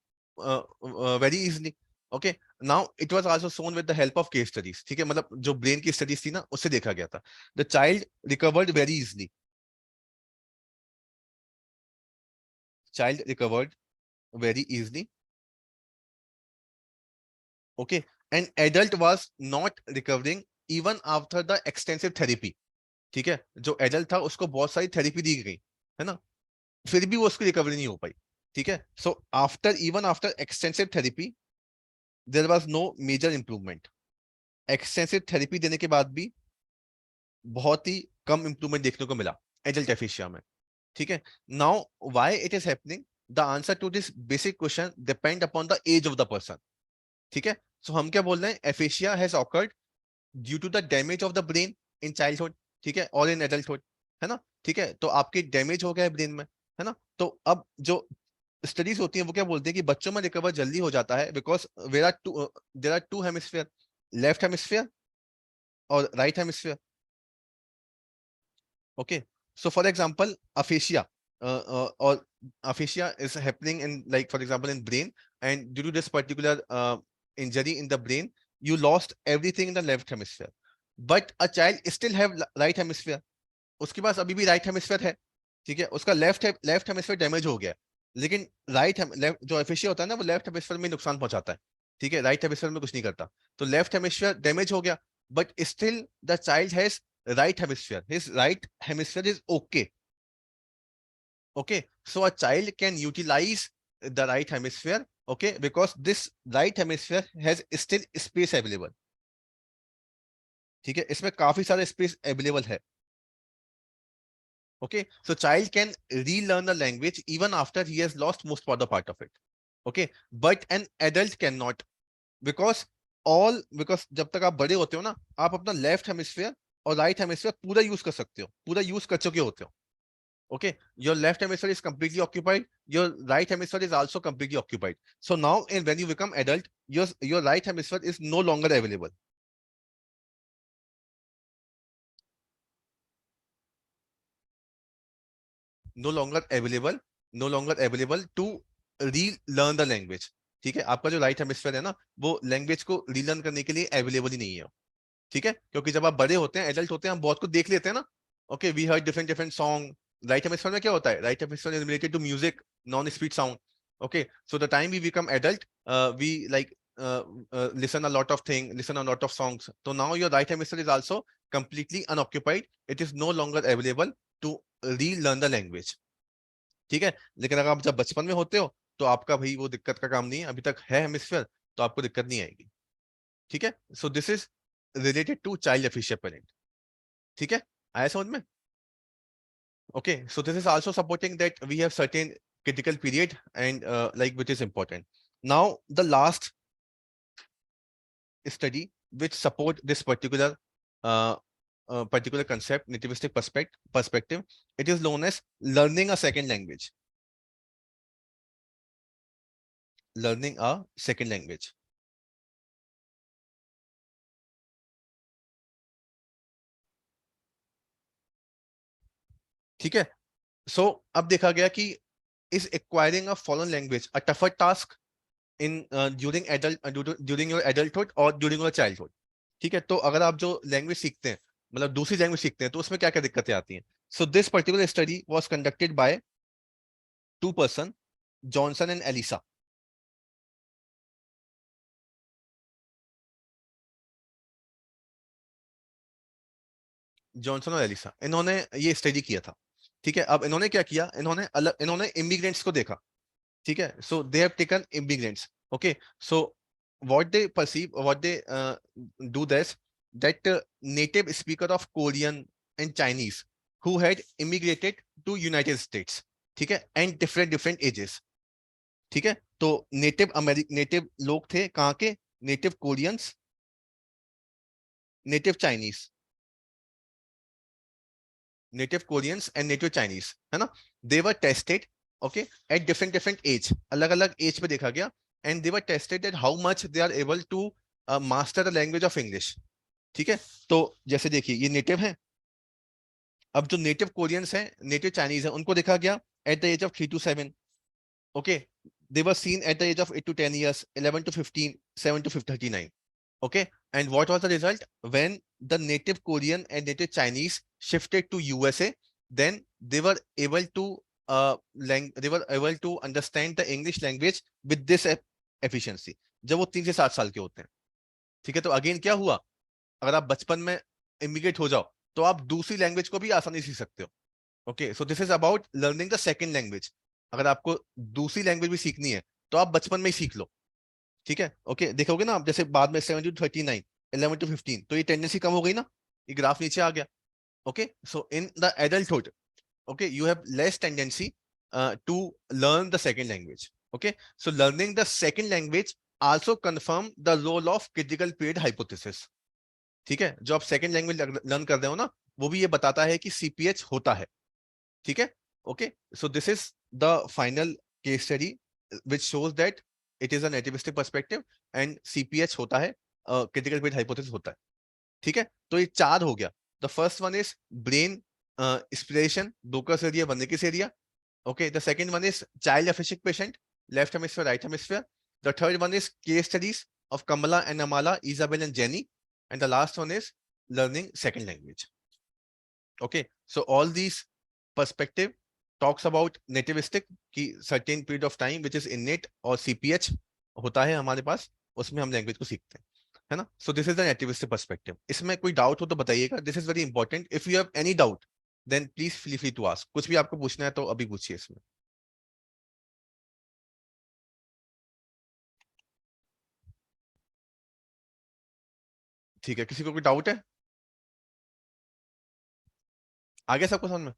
very easily, okay? Now it was also shown with the help of case studies, ठीक है? मतलब जो ब्रेन की स्टडीज थी ना, उससे देखा गया था, the child recovered very easily, child recovered very easily. Okay, and adult was not recovering even after the extensive therapy. ठीक है, जो एडल्ट था उसको बहुत सारी थेरेपी दी गई है ना, फिर भी वो उसकी रिकवरी नहीं हो पाई. ठीक है, so even after extensive therapy there was no major improvement. Extensive therapy देने के बाद भी बहुत ही कम इंप्रूवमेंट देखने को मिला एडल्ट एफिशिया में. ठीक है, now why it is happening, the answer to this basic question depend upon the age of the person. ठीक है, सो हम क्या बोल रहे हैं, aphasia has occurred due to the damage of the brain in childhood. ठीक है, और इन एडल्टहुड, है ना. ठीक है, तो आपके डैमेज हो गया है ब्रेन में, है ना. तो अब जो स्टडीज होती हैं वो क्या बोलते हैं कि बच्चों में रिकवर जल्दी हो जाता है because there are two hemisphere, left hemisphere और right hemisphere. Okay, so for example, aphasia or aphasia is happening in, like for example, in brain, and due to this particular injury in the brain, you lost everything in the left hemisphere. But a child still have right hemisphere. उसके पास अभी भी right hemisphere है. ठीक है, उसका left hemisphere damage हो गया, लेकिन लेफ्ट जो एफिशिया होता है ना वो लेफ्ट हेमिस्फीयर में नुकसान पहुंचाता है. ठीक है, राइट हेमिस्फीयर में कुछ नहीं करता. तो लेफ्ट हेमिस्फीयर डैमेज हो गया, but still the child has right hemisphere. His right hemisphere is okay. Okay, so a child can utilize the right hemisphere, okay, because this right hemisphere has still space available. ठीक है, इसमें काफी सारे space available है. Okay, so child can relearn the language even after he has lost most of the part of it. Okay, but an adult cannot, because जब तक आप बड़े होते हो ना, आप अपना लेफ्ट हेमिस्फीयर और राइट हेमिस्फीयर पूरा यूज कर सकते हो, पूरा यूज कर चुके होते हो. Okay, your left hemisphere is completely occupied, your right hemisphere is also completely occupied. So now when you become adult, your right hemisphere is no longer available. No longer available to relearn the language. ठीक है, आपका जो right hemisphere है ना वो language को relearn करने के लिए अवेलेबल ही नहीं है. ठीक है, क्योंकि जब आप बड़े होते हैं, एडल्ट होते हैं, हम बहुत कुछ देख लेते हैं ना. Okay, we heard different song. Right hemisphere में क्या होता है, right hemisphere is related to music, non speech sound. Okay, so the time we become adult, we like listen a lot of things, listen a lot of songs. So now your right hemisphere is also completely unoccupied. It is no longer available to relearn the language. ठीक है, लेकिन अगर आप जब बचपन में होते हो तो आपका भाई वो दिक्कत का काम नहीं है, अभी तक है हेमिस्फीयर तो आपको दिक्कत नहीं आएगी. ठीक है, so this is related to child aphasia parent. ठीक है, आया समझ में. Okay, so this is also supporting that we have certain critical period and like which is important. Now the last study which support this particular concept, nativistic perspective, it is known as learning a second language. Learning a second language. ठीक है, सो अब देखा गया कि is acquiring a foreign language a tougher task in during your adulthood or during your childhood. ठीक है, तो अगर आप जो लैंग्वेज सीखते हैं, मतलब दूसरी लैंग्वेज सीखते हैं, तो उसमें क्या क्या दिक्कतें आती हैं. So this particular study was conducted by 2 person, Johnson and Elissa. Johnson और एलिसा, इन्होंने ये स्टडी किया था. ठीक है, अब इन्होंने क्या किया, इन्होंने इमिग्रेंट्स को देखा. ठीक है, so they have taken immigrants. Okay, so what they perceive, what they do this, that native speaker of Korean and Chinese who had immigrated to United States. ठीक है, and different ages. ठीक है, तो native लोग थे कहाँ के, native Koreans, native Chinese, native Koreans and native Chinese, है ना. They were tested, okay, at different age, अलग अलग एज पे देखा गया, and they were tested at how much they are able to master the language of English. ठीक है, तो जैसे देखिए ये नेटिव हैं. अब जो नेटिव कोरियंस हैं, नेटिव चाइनीज हैं, उनको देखा गया at the age of 3 to 7. Okay, they were seen at the age of 8 to 10 years, 11 to 15, 7 to 39. Okay, and what was the result? When the native Korean and native Chinese shifted to USA, then they were able to they were able to understand the English language with this efficiency. जब वो 3 से 7 साल के होते हैं, ठीक है। तो अगेन क्या हुआ, अगर आप बचपन में इमिग्रेट हो जाओ तो आप दूसरी लैंग्वेज को भी आसानी सीख सकते हो। Okay, so this is about learning the second language. अगर आपको दूसरी लैंग्वेज भी सीखनी है तो आप बचपन में ही सीख लो, ठीक है। ओके, देखोगे ना आप, जैसे बाद में 7 to 39, 11 to 15, तो ये टेंडेंसी कम हो गई ना, ये ग्राफ नीचे आ गया। Okay, so in the adulthood, okay, you have less tendency to learn the second language. Okay, so learning the second language also confirm the role of critical period hypothesis. ठीक है, जो आप सेकंड लैंग्वेज लर्न कर रहे हो ना, वो भी ये बताता है कि सीपीएच होता है, ठीक है। Okay, so this is the final case study which shows that it is a nativistic perspective and CPH होता है, critical period hypothesis होता है, ठीक है। तो ये 4 हो गया। The first one is brain aspiration, Broca's area, Wernicke's area. Okay, the second one is child aphakic patient, left hemisphere, right hemisphere. The third one is case studies of Kamala and Amala, Isabel and Jenny. And the last one is learning second language. Okay, so all these perspective talks about nativistic की certain period of time which is innate और CPH होता है हमारे पास, उसमें हम language को सीखते हैं, है ना। So this is the nativistic perspective. इसमें कोई डाउट हो तो बताइएगा, this is very important. If you have any doubt then please feel free to ask. कुछ भी आपको पूछना है तो अभी पूछिए इसमें। ठीक है, किसी को कोई डाउट है? आगे सबको समझ में?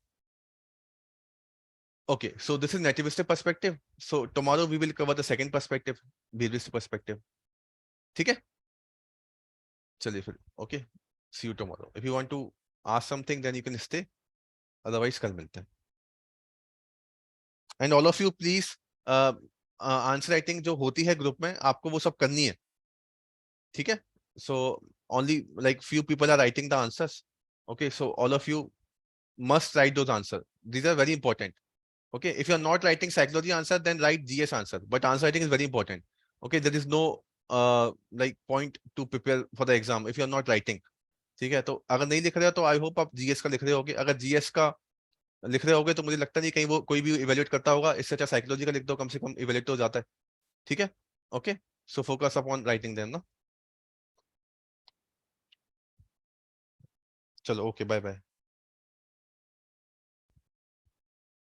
Okay, so this is nativistic perspective. So tomorrow we will cover the second perspective, behavioristic perspective. ठीक है, चलिए फिर। Okay, see you tomorrow. If you want to ask something then you can stay, otherwise कल मिलते हैं। And all of you please answer writing जो होती है ग्रुप में, आपको वो सब करनी है, ठीक है। So only like few people are writing the answers. Okay, so all of you must write those answers. These are very important. Okay, if you are not writing psychology answer then write GS answer, but answer writing is very important. Okay, there is no like point to prepare for the exam if you are not writing. ठीक है, तो अगर नहीं लिख रहे हो तो I hope आप जीएस का लिख रहे होगे। अगर जीएस का लिख रहे होगे तो मुझे लगता नहीं कहीं वो कोई भी इवेल्युएट करता होगा, इससे अच्छा साइकोलॉजी का लिख दो, कम से कम इवेल्युएट हो जाता है, ठीक है। Okay, so focus upon writing then ना। चलो, ओके, बाय बाय।